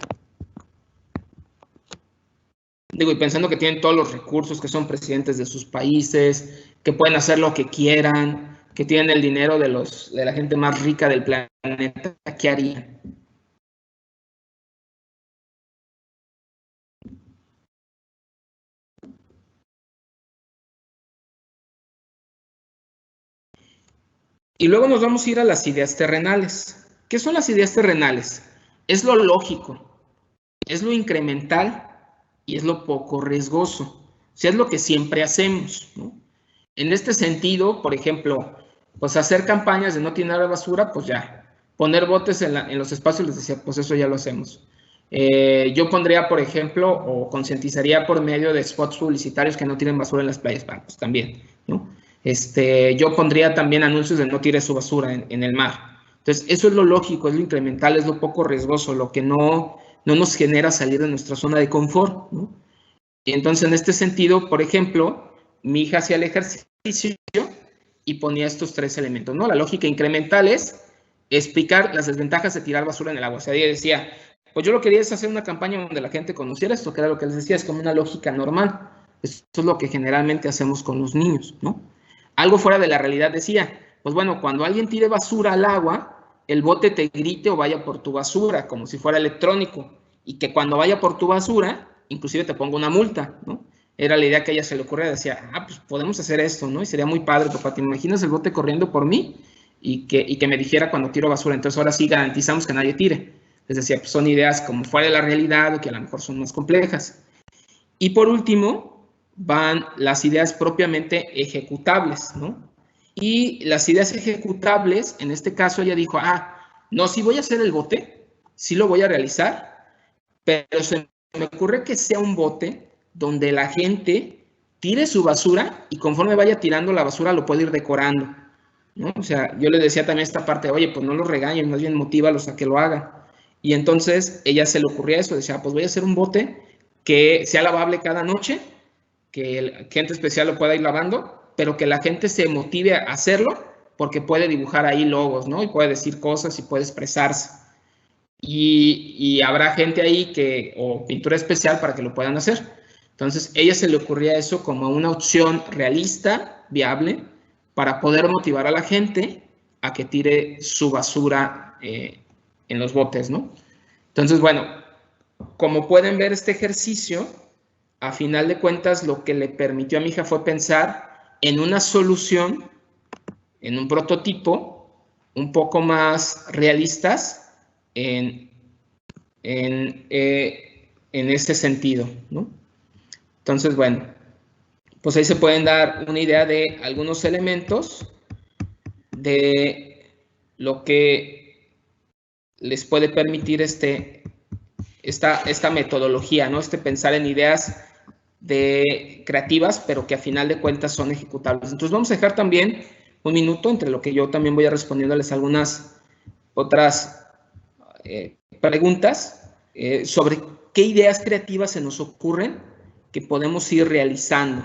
Digo, y pensando que tienen todos los recursos, que son presidentes de sus países, que pueden hacer lo que quieran, que tienen el dinero de la gente más rica del planeta, ¿qué harían? Y luego nos vamos a ir a las ideas terrenales. ¿Qué son las ideas terrenales? Es lo lógico, es lo incremental y es lo poco riesgoso. O sea, es lo que siempre hacemos, ¿no? En este sentido, por ejemplo, pues hacer campañas de no tirar basura, pues ya. Poner botes en los espacios, les decía, pues eso ya lo hacemos. Yo pondría, por ejemplo, o concientizaría por medio de spots publicitarios que no tiren basura en las playas, pues también, ¿no? Yo pondría también anuncios de no tire su basura en el mar. Entonces, eso es lo lógico, es lo incremental, es lo poco riesgoso, lo que no nos genera salir de nuestra zona de confort, ¿no? Y entonces, en este sentido, por ejemplo, mi hija hacía el ejercicio y ponía estos 3 elementos, ¿no? La lógica incremental es explicar las desventajas de tirar basura en el agua. O sea, ella decía, pues yo lo que quería es hacer una campaña donde la gente conociera esto, que era lo que les decía, es como una lógica normal. Eso es lo que generalmente hacemos con los niños, ¿no? Algo fuera de la realidad decía, pues bueno, cuando alguien tire basura al agua, el bote te grite o vaya por tu basura, como si fuera electrónico, y que cuando vaya por tu basura, inclusive te ponga una multa, ¿no? Era la idea que a ella se le ocurría, decía, pues podemos hacer esto, ¿no? Y sería muy padre, papá, ¿te imaginas el bote corriendo por mí? Y que me dijera cuando tiro basura, entonces ahora sí garantizamos que nadie tire. Les decía, pues son ideas como fuera de la realidad o que a lo mejor son más complejas. Y por último, van las ideas propiamente ejecutables, ¿no? Y las ideas ejecutables, en este caso ella dijo, no, sí voy a hacer el bote, sí lo voy a realizar, pero se me ocurre que sea un bote donde la gente tire su basura y conforme vaya tirando la basura lo puede ir decorando, ¿no? O sea, yo le decía también esta parte, oye, pues no los regañen, más bien motívalos a que lo hagan. Y entonces ella se le ocurría eso, decía, pues voy a hacer un bote que sea lavable cada noche, que gente especial lo pueda ir lavando, pero que la gente se motive a hacerlo porque puede dibujar ahí logos, ¿no? Y puede decir cosas y puede expresarse. Y habrá gente ahí o pintura especial para que lo puedan hacer. Entonces, ella se le ocurría eso como una opción realista, viable, para poder motivar a la gente a que tire su basura en los botes, ¿no? Entonces, bueno, como pueden ver, este ejercicio, a final de cuentas, lo que le permitió a mi hija fue pensar en una solución, en un prototipo, un poco más realistas en ese sentido, ¿no? Entonces, bueno, pues ahí se pueden dar una idea de algunos elementos de lo que les puede permitir esta metodología, ¿no? Pensar en ideas creativas, pero que a final de cuentas son ejecutables. Entonces vamos a dejar también un minuto entre lo que yo también voy a respondiéndoles algunas otras preguntas sobre qué ideas creativas se nos ocurren que podemos ir realizando.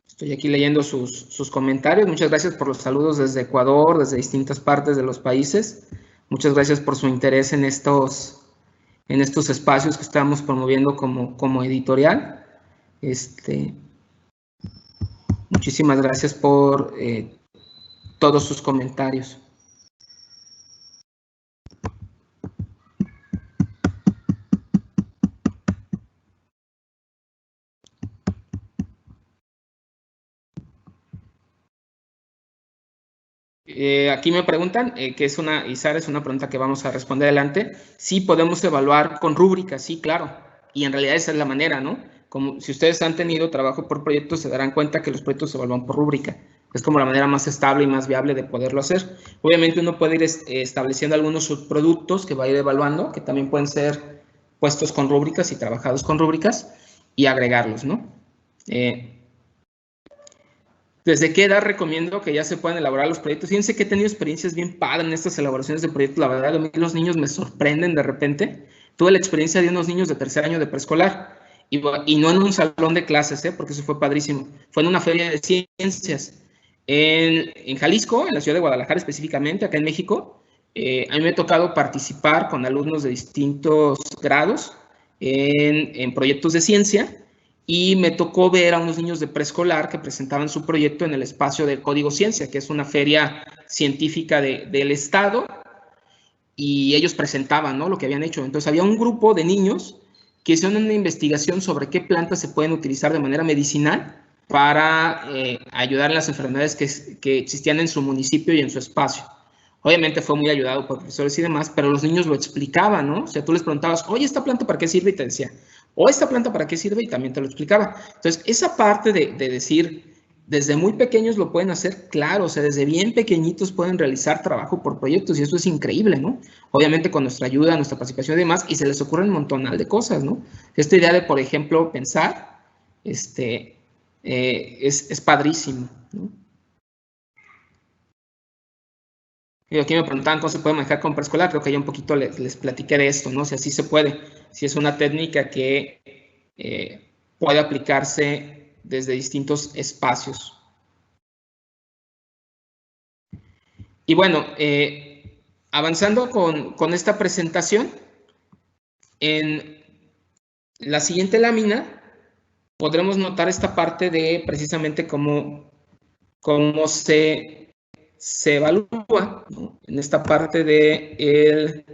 Estoy aquí leyendo sus comentarios. Muchas gracias por los saludos desde Ecuador, desde distintas partes de los países. Muchas gracias por su interés en estos espacios que estamos promoviendo como editorial. Muchísimas gracias por todos sus comentarios. Aquí me preguntan, Isara, es una pregunta que vamos a responder adelante. Sí, podemos evaluar con rúbricas, sí, claro. Y en realidad esa es la manera, ¿no? Como si ustedes han tenido trabajo por proyectos, se darán cuenta que los proyectos se evalúan por rúbrica. Es como la manera más estable y más viable de poderlo hacer. Obviamente uno puede ir estableciendo algunos subproductos que va a ir evaluando, que también pueden ser puestos con rúbricas y trabajados con rúbricas, y agregarlos, ¿no? ¿Desde qué edad recomiendo que ya se puedan elaborar los proyectos? Fíjense que he tenido experiencias bien padres en estas elaboraciones de proyectos. La verdad, a mí los niños me sorprenden de repente. Tuve la experiencia de unos niños de tercer año de preescolar y no en un salón de clases, porque eso fue padrísimo. Fue en una feria de ciencias en Jalisco, en la ciudad de Guadalajara específicamente, acá en México. A mí me ha tocado participar con alumnos de distintos grados en proyectos de ciencia. Y me tocó ver a unos niños de preescolar que presentaban su proyecto en el espacio de Código Ciencia, que es una feria científica del Estado, y ellos presentaban, ¿no?, lo que habían hecho. Entonces había un grupo de niños que hicieron una investigación sobre qué plantas se pueden utilizar de manera medicinal para ayudar en las enfermedades que existían en su municipio y en su espacio. Obviamente fue muy ayudado por profesores y demás, pero los niños lo explicaban, ¿no? O sea, tú les preguntabas, oye, ¿esta planta para qué sirve? Y te decía, o esta planta para qué sirve, y también te lo explicaba. Entonces, esa parte de decir, desde muy pequeños lo pueden hacer, claro, o sea, desde bien pequeñitos pueden realizar trabajo por proyectos, y eso es increíble, ¿no? Obviamente con nuestra ayuda, nuestra participación y demás, y se les ocurren un montonal de cosas, ¿no? Esta idea de, por ejemplo, pensar, es padrísimo, ¿no? Y aquí me preguntaban cómo se puede manejar con preescolar. Creo que ya un poquito les platiqué de esto, ¿no? Si así se puede, si es una técnica que puede aplicarse desde distintos espacios. Y bueno, avanzando con esta presentación, en la siguiente lámina podremos notar esta parte de precisamente cómo se evalúa, ¿no?, en esta parte del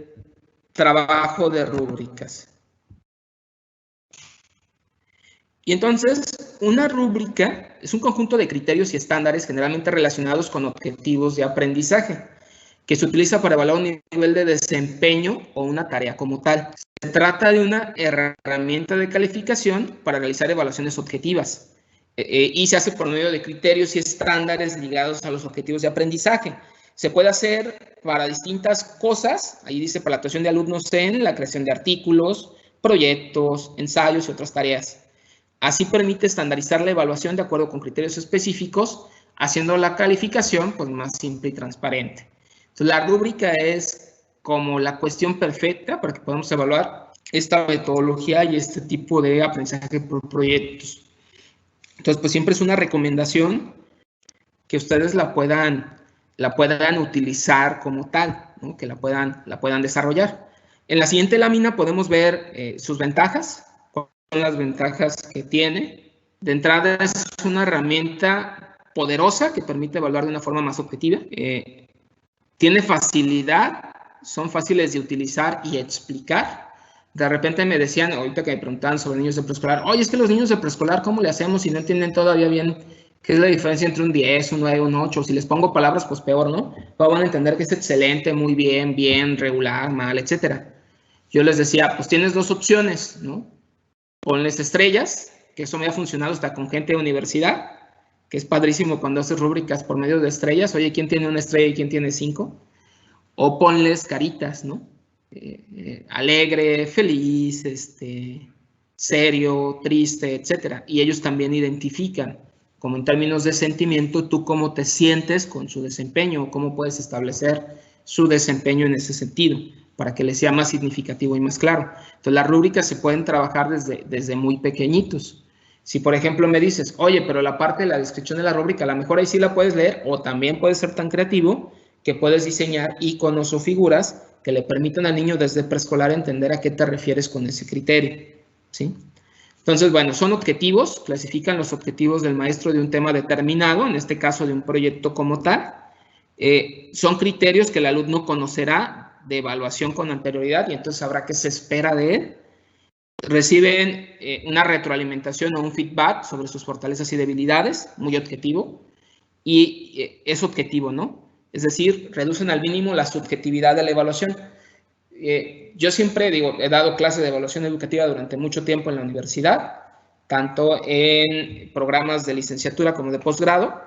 trabajo de rúbricas. Y entonces, una rúbrica es un conjunto de criterios y estándares generalmente relacionados con objetivos de aprendizaje, que se utiliza para evaluar un nivel de desempeño o una tarea como tal. Se trata de una herramienta de calificación para realizar evaluaciones objetivas y se hace por medio de criterios y estándares ligados a los objetivos de aprendizaje. Se puede hacer para distintas cosas, ahí dice para la actuación de alumnos en la creación de artículos, proyectos, ensayos y otras tareas. Así permite estandarizar la evaluación de acuerdo con criterios específicos, haciendo la calificación pues, más simple y transparente. Entonces, la rúbrica es como la cuestión perfecta para que podamos evaluar esta metodología y este tipo de aprendizaje por proyectos. Entonces, pues siempre es una recomendación que ustedes la puedan utilizar como tal, ¿no? Que la puedan desarrollar. En la siguiente lámina podemos ver sus ventajas, cuáles son las ventajas que tiene. De entrada es una herramienta poderosa que permite evaluar de una forma más objetiva. Tiene facilidad, son fáciles de utilizar y explicar. De repente me decían, ahorita que me preguntaban sobre niños de preescolar, oye, es que los niños de preescolar, ¿cómo le hacemos si no entienden todavía bien qué es la diferencia entre un 10, un 9, un 8? Si les pongo palabras, pues peor, ¿no? Pero van a entender que es excelente, muy bien, bien, regular, mal, etcétera. Yo les decía, pues tienes dos opciones, ¿no? Ponles estrellas, que eso me ha funcionado hasta con gente de universidad, que es padrísimo cuando haces rúbricas por medio de estrellas. Oye, ¿quién tiene una estrella y quién tiene 5? O ponles caritas, ¿no? Alegre, feliz, serio, triste, etcétera. Y ellos también identifican, como en términos de sentimiento, tú cómo te sientes con su desempeño, o cómo puedes establecer su desempeño en ese sentido, para que les sea más significativo y más claro. Entonces, las rúbricas se pueden trabajar desde muy pequeñitos. Si, por ejemplo, me dices, oye, pero la parte de la descripción de la rúbrica, a lo mejor ahí sí la puedes leer, o también puedes ser tan creativo que puedes diseñar iconos o figuras que le permitan al niño desde preescolar entender a qué te refieres con ese criterio, ¿sí? Entonces, bueno, son objetivos, clasifican los objetivos del maestro de un tema determinado, en este caso de un proyecto como tal. Son criterios que el alumno conocerá de evaluación con anterioridad y entonces sabrá qué se espera de él. Reciben una retroalimentación o un feedback sobre sus fortalezas y debilidades, muy objetivo, y es objetivo, ¿no? Es decir, reducen al mínimo la subjetividad de la evaluación. Yo siempre digo, he dado clases de evaluación educativa durante mucho tiempo en la universidad, tanto en programas de licenciatura como de posgrado,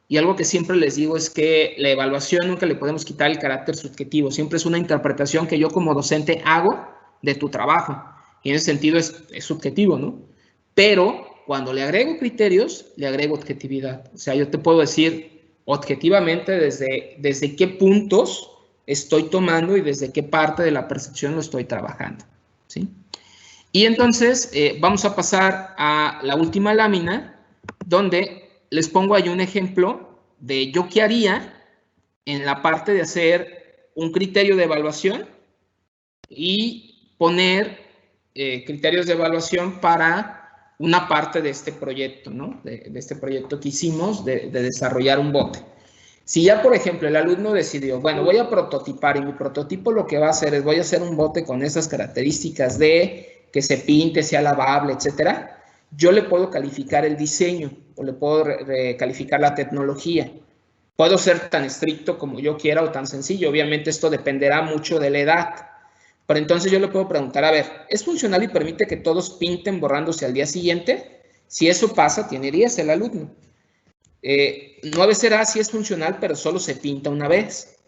y algo que siempre les digo es que la evaluación nunca le podemos quitar el carácter subjetivo, siempre es una interpretación que yo como docente hago de tu trabajo, y en ese sentido es subjetivo, ¿no? Pero cuando le agrego criterios, le agrego objetividad. O sea, yo te puedo decir objetivamente desde qué puntos estoy tomando y desde qué parte de la percepción lo estoy trabajando, ¿sí? Y entonces vamos a pasar a la última lámina, donde les pongo ahí un ejemplo de yo qué haría en la parte de hacer un criterio de evaluación y poner criterios de evaluación para una parte de este proyecto, ¿no? De este proyecto que hicimos de desarrollar un bote. Si ya, por ejemplo, el alumno decidió, bueno, voy a prototipar y mi prototipo lo que va a hacer es, voy a hacer un bote con esas características de que se pinte, sea lavable, etcétera, yo le puedo calificar el diseño o le puedo calificar la tecnología. Puedo ser tan estricto como yo quiera o tan sencillo. Obviamente esto dependerá mucho de la edad. Pero entonces yo le puedo preguntar, a ver, ¿es funcional y permite que todos pinten borrándose al día siguiente? Si eso pasa, tiene 10 el alumno. 9 será si es funcional, pero solo se pinta una vez.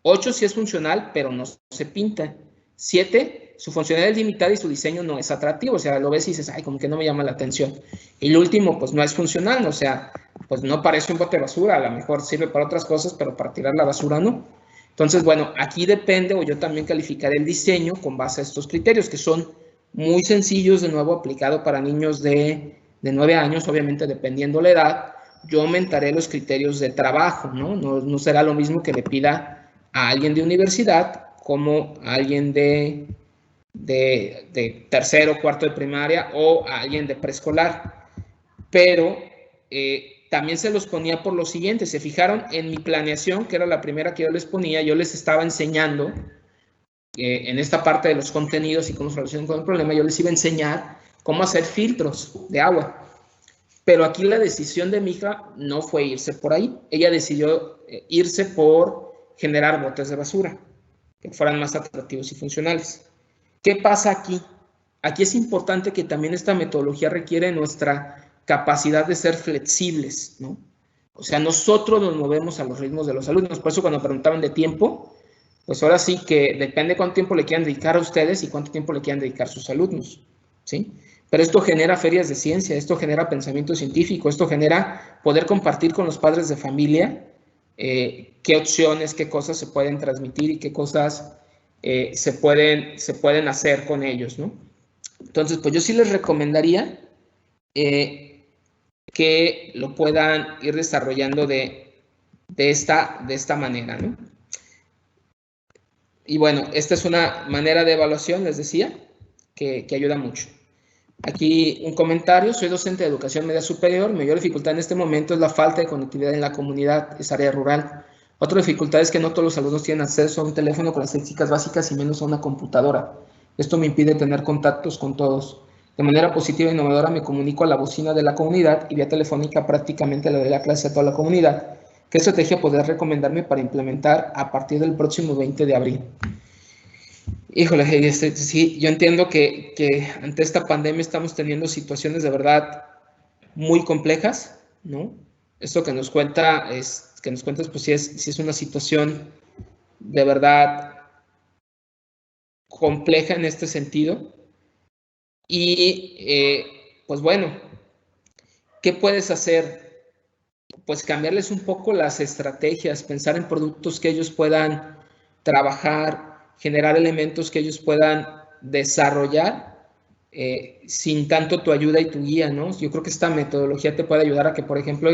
8 si es funcional, pero no se pinta. 7, su funcionalidad es limitada y su diseño no es atractivo. O sea, lo ves y dices, ay, como que no me llama la atención. Y el último, pues no es funcional. O sea, pues no parece un bote de basura. A lo mejor sirve para otras cosas, pero para tirar la basura no. Entonces, bueno, aquí depende, o yo también calificaré el diseño con base a estos criterios, que son muy sencillos, de nuevo, aplicado para niños de 9 años, obviamente dependiendo la edad. Yo aumentaré los criterios de trabajo, ¿no? No será lo mismo que le pida a alguien de universidad como a alguien de tercero o cuarto de primaria o a alguien de preescolar. Pero también se los ponía por lo siguiente. Se fijaron en mi planeación, que era la primera que yo les ponía, yo les estaba enseñando en esta parte de los contenidos y cómo se relacionan con el problema, yo les iba a enseñar cómo hacer filtros de agua. Pero aquí la decisión de mi hija no fue irse por ahí. Ella decidió irse por generar botes de basura que fueran más atractivos y funcionales. ¿Qué pasa aquí? Aquí es importante que también esta metodología requiere nuestra capacidad de ser flexibles, ¿no? O sea, nosotros nos movemos a los ritmos de los alumnos. Por eso cuando preguntaban de tiempo, pues ahora sí que depende cuánto tiempo le quieran dedicar a ustedes y cuánto tiempo le quieran dedicar a sus alumnos, ¿sí? Pero esto genera ferias de ciencia, esto genera pensamiento científico, esto genera poder compartir con los padres de familia qué opciones, qué cosas se pueden transmitir y qué cosas se pueden hacer con ellos, ¿no? Entonces, pues yo sí les recomendaría que lo puedan ir desarrollando de esta manera, ¿no? Y bueno, esta es una manera de evaluación, les decía, que ayuda mucho. Aquí un comentario: soy docente de educación media superior. Mi mayor dificultad en este momento es la falta de conectividad en la comunidad, es área rural. Otra dificultad es que no todos los alumnos tienen acceso a un teléfono con las estadísticas básicas y menos a una computadora. Esto me impide tener contactos con todos. De manera positiva e innovadora me comunico a la bocina de la comunidad y vía telefónica prácticamente le doy la clase a toda la comunidad. ¿Qué estrategia podrías recomendarme para implementar a partir del próximo 20 de abril? Híjole, sí, yo entiendo que ante esta pandemia estamos teniendo situaciones de verdad muy complejas, ¿no? Esto que nos cuentas, pues sí es una situación de verdad compleja en este sentido. Y pues bueno, ¿qué puedes hacer? Pues cambiarles un poco las estrategias, pensar en productos que ellos puedan trabajar, generar elementos que ellos puedan desarrollar sin tanto tu ayuda y tu guía, ¿no? Yo creo que esta metodología te puede ayudar a que, por ejemplo,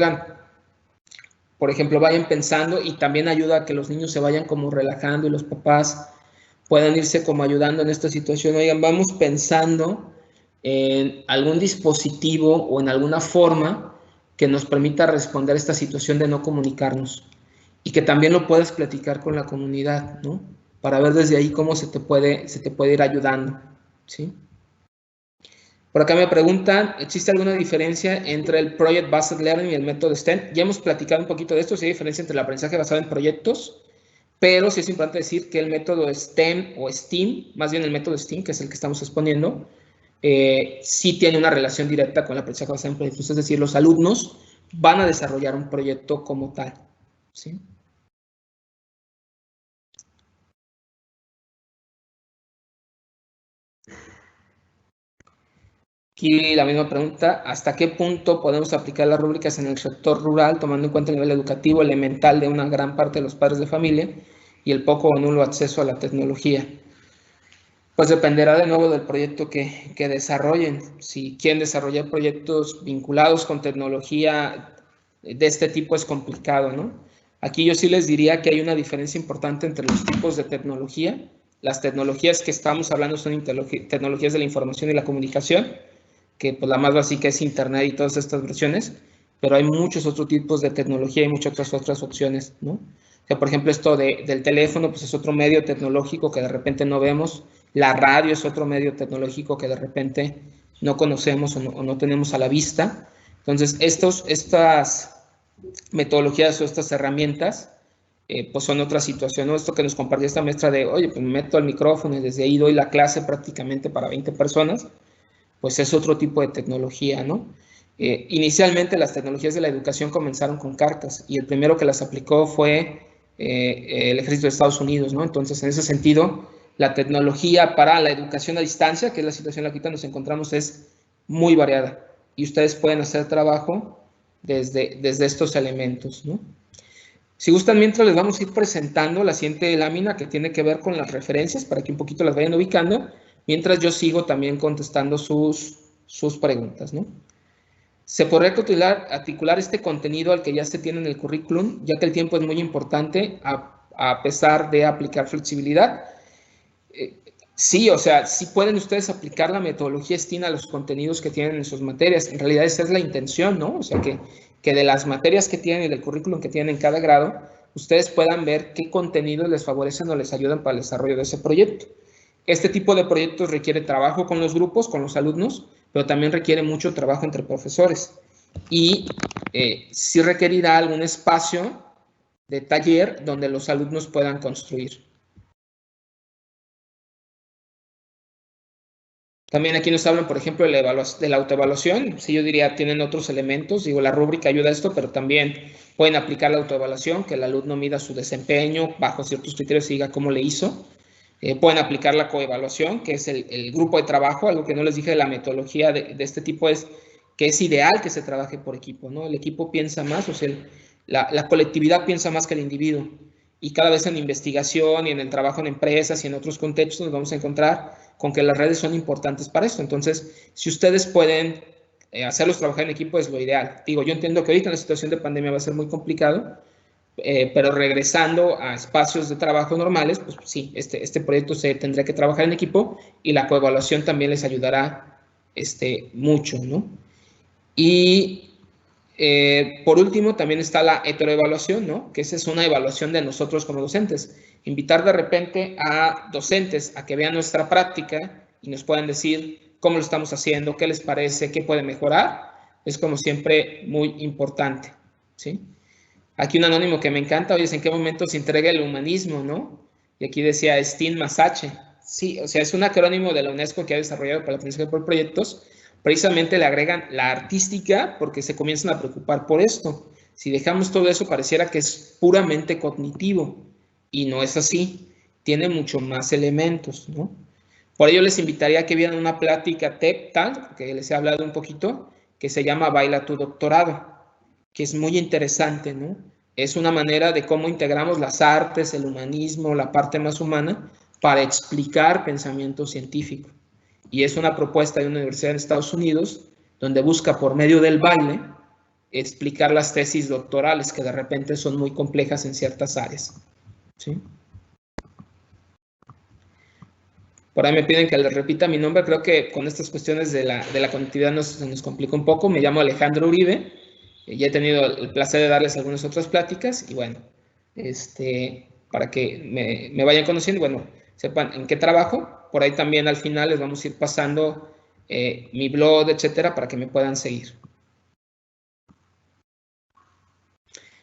vayan pensando, y también ayuda a que los niños se vayan como relajando y los papás puedan irse como ayudando en esta situación. Oigan, vamos pensando en algún dispositivo o en alguna forma que nos permita responder a esta situación de no comunicarnos y que también lo puedas platicar con la comunidad, ¿no? Para ver desde ahí cómo se te puede ir ayudando, ¿sí? Por acá me preguntan, ¿existe alguna diferencia entre el Project Based Learning y el método STEM? Ya hemos platicado un poquito de esto, sí hay diferencia entre el aprendizaje basado en proyectos, pero sí es importante decir que el método STEM o STEAM, más bien el método STEAM, que es el que estamos exponiendo, sí tiene una relación directa con el aprendizaje basado en proyectos, es decir, los alumnos van a desarrollar un proyecto como tal, ¿sí? Aquí la misma pregunta: ¿hasta qué punto podemos aplicar las rúbricas en el sector rural, tomando en cuenta el nivel educativo elemental de una gran parte de los padres de familia y el poco o nulo acceso a la tecnología? Pues dependerá de nuevo del proyecto que desarrollen. Si quieren desarrollar proyectos vinculados con tecnología de este tipo es complicado, ¿no? Aquí yo sí les diría que hay una diferencia importante entre los tipos de tecnología. Las tecnologías que estamos hablando son tecnologías de la información y la comunicación, que pues la más básica es Internet y todas estas versiones, pero hay muchos otros tipos de tecnología y muchas otras opciones, ¿no? O sea, por ejemplo, esto del teléfono, pues es otro medio tecnológico que de repente no vemos. La radio es otro medio tecnológico que de repente no conocemos o no tenemos a la vista. Entonces, estas metodologías o estas herramientas, pues son otra situación, ¿no? Esto que nos compartió esta maestra de, oye, pues me meto al micrófono y desde ahí doy la clase prácticamente para 20 personas, pues es otro tipo de tecnología, ¿no? Inicialmente las tecnologías de la educación comenzaron con cartas y el primero que las aplicó fue el Ejército de Estados Unidos, ¿no? Entonces, en ese sentido, la tecnología para la educación a distancia, que es la situación en la que ahorita nos encontramos, es muy variada y ustedes pueden hacer trabajo desde estos elementos, ¿no? Si gustan, mientras les vamos a ir presentando la siguiente lámina que tiene que ver con las referencias para que un poquito las vayan ubicando, mientras yo sigo también contestando sus preguntas, ¿no? Se podría articular este contenido al que ya se tiene en el currículum, ya que el tiempo es muy importante a pesar de aplicar flexibilidad. Sí, o sea, sí pueden ustedes aplicar la metodología STEAM a los contenidos que tienen en sus materias. En realidad esa es la intención, ¿no? O sea, que de las materias que tienen y del currículum que tienen en cada grado, ustedes puedan ver qué contenidos les favorecen o les ayudan para el desarrollo de ese proyecto. Este tipo de proyectos requiere trabajo con los grupos, con los alumnos, pero también requiere mucho trabajo entre profesores. y sí requerirá algún espacio de taller donde los alumnos puedan construir. También aquí nos hablan, por ejemplo, de la autoevaluación. Sí, yo diría, tienen otros elementos. Digo, la rúbrica ayuda a esto, pero también pueden aplicar la autoevaluación, que el alumno mida su desempeño bajo ciertos criterios y diga cómo le hizo. Pueden aplicar la coevaluación, que es el grupo de trabajo. Algo que no les dije de la metodología de este tipo es que es ideal que se trabaje por equipo, ¿no? El equipo piensa más, o sea, la colectividad piensa más que el individuo. Y cada vez en investigación y en el trabajo en empresas y en otros contextos nos vamos a encontrar con que las redes son importantes para esto. Entonces, si ustedes pueden hacerlos trabajar en equipo, es lo ideal. Digo, yo entiendo que ahorita en la situación de pandemia va a ser muy complicado, pero regresando a espacios de trabajo normales, pues sí, este proyecto se tendría que trabajar en equipo y la coevaluación también les ayudará mucho, ¿no? Y por último, también está la heteroevaluación, ¿no? Que esa es una evaluación de nosotros como docentes. Invitar de repente a docentes a que vean nuestra práctica y nos puedan decir cómo lo estamos haciendo, qué les parece, qué puede mejorar, es como siempre muy importante, ¿sí? Aquí un anónimo que me encanta, oye, ¿en qué momento se entrega el humanismo, no? Y aquí decía STEAM más H. Sí, o sea, es un acrónimo de la UNESCO que ha desarrollado para el aprendizaje por proyectos. Precisamente le agregan la artística porque se comienzan a preocupar por esto. Si dejamos todo eso, pareciera que es puramente cognitivo y no es así. Tiene mucho más elementos, ¿no? Por ello les invitaría a que vieran una plática TED Talk, que les he hablado un poquito, que se llama Baila tu doctorado, que es muy interesante, ¿no? Es una manera de cómo integramos las artes, el humanismo, la parte más humana, para explicar pensamiento científico. Y es una propuesta de una universidad en Estados Unidos, donde busca por medio del baile explicar las tesis doctorales, que de repente son muy complejas en ciertas áreas, ¿sí? Por ahí me piden que les repita mi nombre. Creo que con estas cuestiones de la conectividad se nos complica un poco. Me llamo Alejandro Uribe. Ya he tenido el placer de darles algunas otras pláticas y bueno, para que me vayan conociendo y bueno, sepan en qué trabajo. Por ahí también al final les vamos a ir pasando mi blog, etcétera, para que me puedan seguir.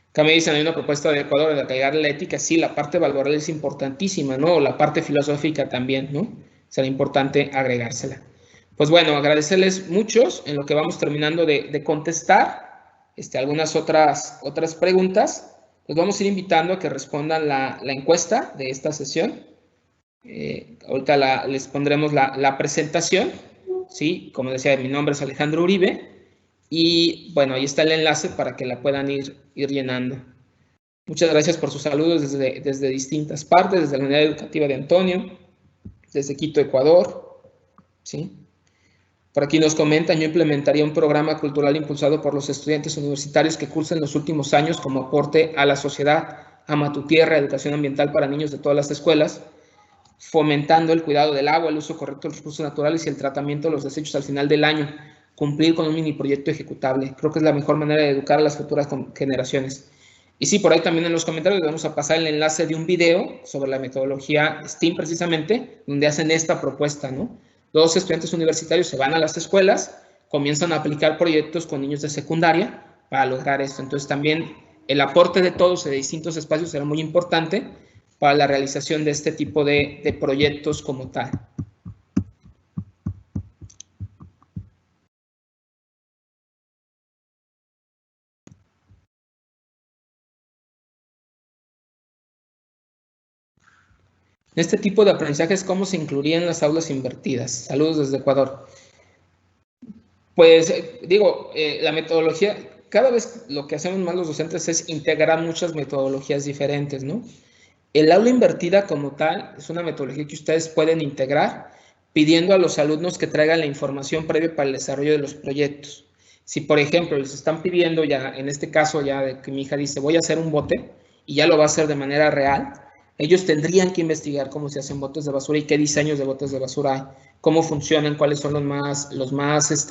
Acá me dicen, hay una propuesta de Ecuador de agregar la ética. Sí, la parte valorial es importantísima, ¿no? La parte filosófica también, ¿no? Será importante agregársela. Pues bueno, agradecerles muchos en lo que vamos terminando de contestar algunas otras preguntas. Los vamos a ir invitando a que respondan la encuesta de esta sesión. Ahorita les pondremos la presentación, ¿sí? Como decía, mi nombre es Alejandro Uribe. Y bueno, ahí está el enlace para que la puedan ir llenando. Muchas gracias por sus saludos desde distintas partes, desde la unidad educativa de Antonio, desde Quito, Ecuador, ¿sí? Por aquí nos comentan, yo implementaría un programa cultural impulsado por los estudiantes universitarios que cursan los últimos años como aporte a la sociedad, Ama tu tierra, educación ambiental para niños de todas las escuelas, fomentando el cuidado del agua, el uso correcto de los recursos naturales y el tratamiento de los desechos al final del año. Cumplir con un mini proyecto ejecutable. Creo que es la mejor manera de educar a las futuras generaciones. Y sí, por ahí también en los comentarios les vamos a pasar el enlace de un video sobre la metodología STEAM precisamente, donde hacen esta propuesta, ¿no? Los estudiantes universitarios se van a las escuelas, comienzan a aplicar proyectos con niños de secundaria para lograr esto. Entonces también el aporte de todos de distintos espacios será muy importante para la realización de este tipo de proyectos como tal. Este tipo de aprendizajes, ¿cómo se incluirían en las aulas invertidas? Saludos desde Ecuador. Pues, la metodología, cada vez lo que hacemos más los docentes es integrar muchas metodologías diferentes, ¿no? El aula invertida como tal es una metodología que ustedes pueden integrar pidiendo a los alumnos que traigan la información previa para el desarrollo de los proyectos. Si, por ejemplo, les están pidiendo ya, en este caso ya de que mi hija dice, voy a hacer un bote y ya lo va a hacer de manera real, ellos tendrían que investigar cómo se hacen botes de basura y qué diseños de botes de basura hay, cómo funcionan, cuáles son los más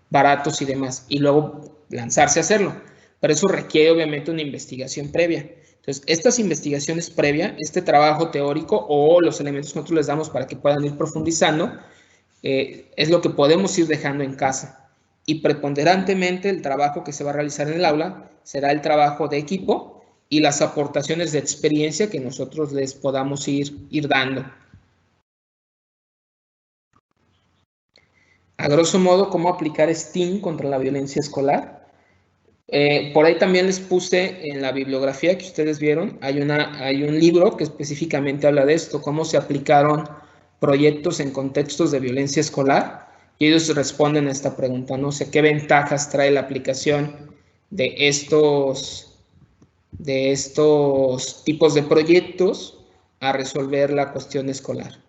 baratos y demás, y luego lanzarse a hacerlo. Pero eso requiere obviamente una investigación previa. Entonces, estas investigaciones previas, este trabajo teórico o los elementos que nosotros les damos para que puedan ir profundizando, es lo que podemos ir dejando en casa. y preponderantemente el trabajo que se va a realizar en el aula será el trabajo de equipo y las aportaciones de experiencia que nosotros les podamos ir dando. A grosso modo, ¿cómo aplicar STEAM contra la violencia escolar? Por ahí también les puse en la bibliografía que ustedes vieron, hay un libro que específicamente habla de esto, cómo se aplicaron proyectos en contextos de violencia escolar, y ellos responden a esta pregunta, no sé qué ventajas trae la aplicación de estos tipos de proyectos a resolver la cuestión escolar.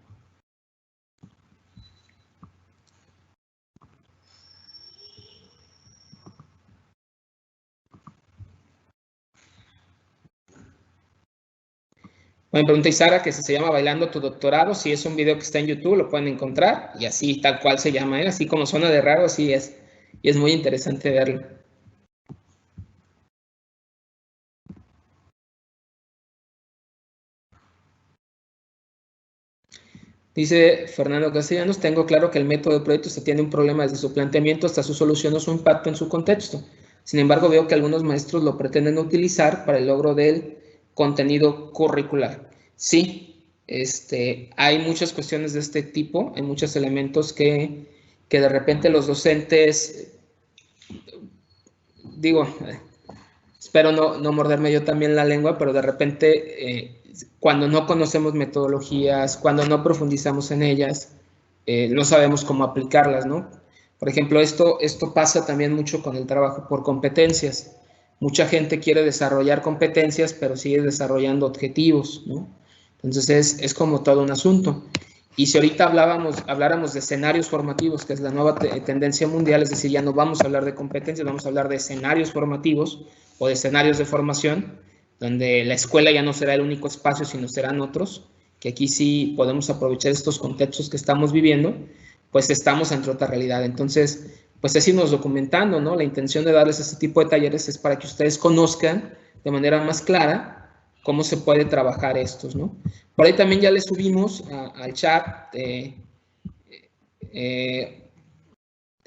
Me pregunta Isara que si se llama Bailando tu Doctorado, si es un video que está en YouTube, lo pueden encontrar, y así tal cual se llama, así como suena de raro, así es, y es muy interesante verlo. Dice Fernando Castellanos, tengo claro que el método de proyecto se tiene un problema desde su planteamiento hasta su solución o su impacto en su contexto. Sin embargo, veo que algunos maestros lo pretenden utilizar para el logro del contenido curricular. Sí, hay muchas cuestiones de este tipo, hay muchos elementos que de repente los docentes, digo, espero no morderme yo también la lengua, pero de repente cuando no conocemos metodologías, cuando no profundizamos en ellas, no sabemos cómo aplicarlas, ¿no? Por ejemplo, esto pasa también mucho con el trabajo por competencias. Mucha gente quiere desarrollar competencias, pero sigue desarrollando objetivos, ¿no? Entonces es como todo un asunto. Y si ahorita habláramos de escenarios formativos, que es la nueva tendencia mundial, es decir, ya no vamos a hablar de competencias, vamos a hablar de escenarios formativos o de escenarios de formación, donde la escuela ya no será el único espacio, sino serán otros, que aquí sí podemos aprovechar estos contextos que estamos viviendo, pues estamos ante otra realidad. Entonces, pues así nos documentando, ¿no? La intención de darles este tipo de talleres es para que ustedes conozcan de manera más clara cómo se puede trabajar estos, ¿no? Por ahí también ya les subimos al chat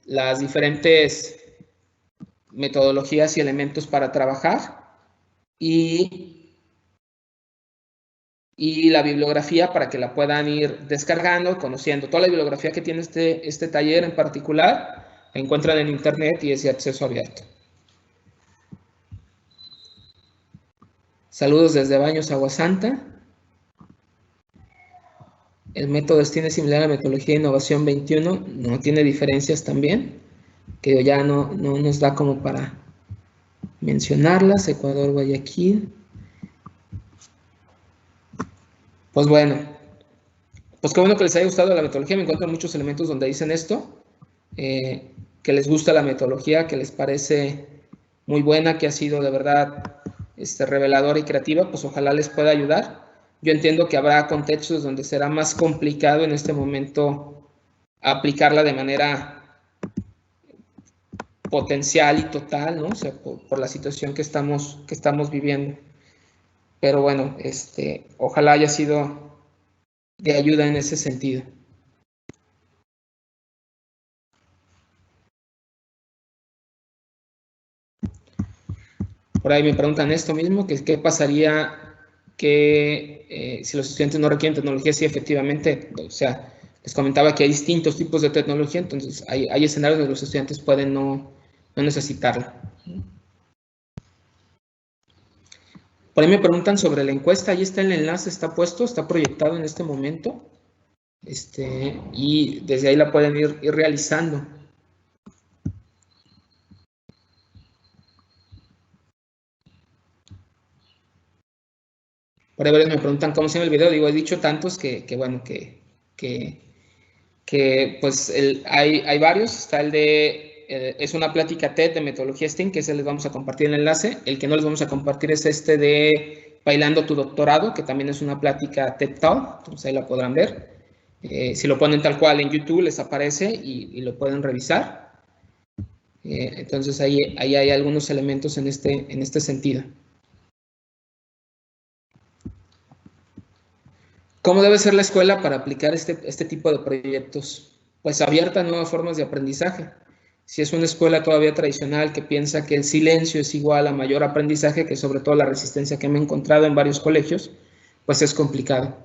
las diferentes metodologías y elementos para trabajar y la bibliografía para que la puedan ir descargando, conociendo. Toda la bibliografía que tiene este taller en particular la encuentran en internet y es de acceso abierto. Saludos desde Baños, Agua Santa. El método STEAM es similar a la metodología de innovación 21, no tiene diferencias también, que ya no nos da como para mencionarlas. Ecuador, Guayaquil. Pues bueno, pues qué bueno que les haya gustado la metodología. Me encuentro muchos elementos donde dicen esto, que les gusta la metodología, que les parece muy buena, que ha sido de verdad reveladora y creativa, pues ojalá les pueda ayudar. Yo entiendo que habrá contextos donde será más complicado en este momento aplicarla de manera potencial y total, ¿no? O sea, por la situación que estamos viviendo. Pero bueno, ojalá haya sido de ayuda en ese sentido. Por ahí me preguntan esto mismo, que qué pasaría si los estudiantes no requieren tecnología. Sí, efectivamente, o sea, les comentaba que hay distintos tipos de tecnología, entonces hay escenarios donde los estudiantes pueden no necesitarla. Por ahí me preguntan sobre la encuesta, ahí está el enlace, está puesto, está proyectado en este momento, y desde ahí la pueden ir realizando. Por ahí varios me preguntan cómo se llama el video. Digo, he dicho tantos que bueno, que pues hay varios. Está el de, es una plática TED de metodología STEAM, que ese les vamos a compartir el enlace. El que no les vamos a compartir es de Bailando tu Doctorado, que también es una plática TED Talk, entonces ahí la podrán ver. Si lo ponen tal cual en YouTube les aparece y lo pueden revisar. Entonces ahí hay algunos elementos en este sentido. ¿Cómo debe ser la escuela para aplicar este tipo de proyectos? Pues abierta a nuevas formas de aprendizaje. Si es una escuela todavía tradicional que piensa que el silencio es igual a mayor aprendizaje, que sobre todo la resistencia que me he encontrado en varios colegios, pues es complicado.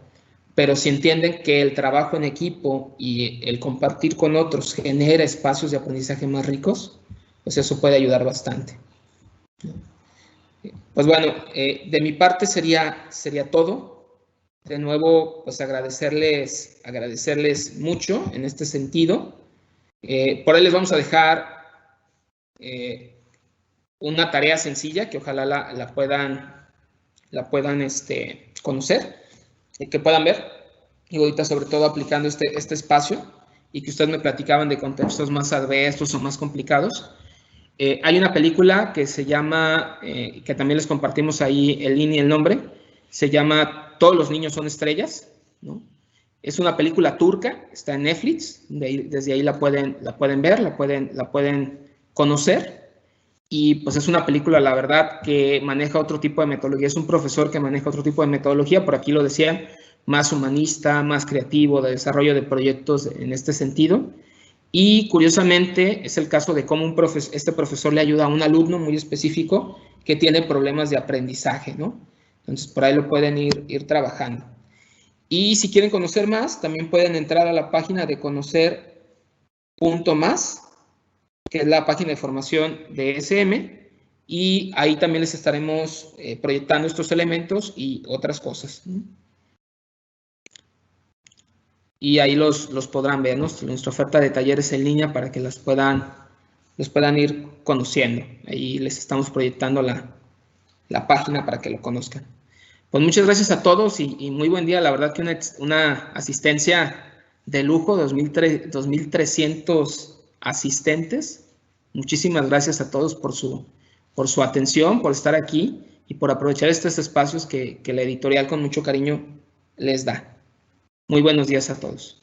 Pero si entienden que el trabajo en equipo y el compartir con otros genera espacios de aprendizaje más ricos, pues eso puede ayudar bastante. Pues bueno, de mi parte sería todo. De nuevo, pues agradecerles mucho en este sentido. Por ahí les vamos a dejar una tarea sencilla que ojalá la puedan conocer, que puedan ver, y ahorita sobre todo aplicando este espacio, y que ustedes me platicaban de contextos más adversos o más complicados. Hay una película que se llama, que también les compartimos ahí el link y el nombre, se llama Todos los niños son estrellas, ¿no? Es una película turca, está en Netflix, desde ahí la pueden ver, la pueden conocer, y pues es una película, la verdad, que maneja otro tipo de metodología, es un profesor que maneja otro tipo de metodología, por aquí lo decía, más humanista, más creativo, de desarrollo de proyectos en este sentido. Y curiosamente es el caso de cómo este profesor le ayuda a un alumno muy específico que tiene problemas de aprendizaje, ¿no? Entonces por ahí lo pueden ir trabajando. Y si quieren conocer más, también pueden entrar a la página de conocer.más, que es la página de formación de SM, y ahí también les estaremos proyectando estos elementos y otras cosas, ¿no? Y ahí los podrán ver, ¿no? Nuestra oferta de talleres en línea para que los puedan ir conociendo. Ahí les estamos proyectando la página para que lo conozcan. Pues muchas gracias a todos y muy buen día. La verdad que una asistencia de lujo, 2.300 asistentes. Muchísimas gracias a todos por su atención, por estar aquí y por aprovechar estos espacios que la editorial con mucho cariño les da. Muy buenos días a todos.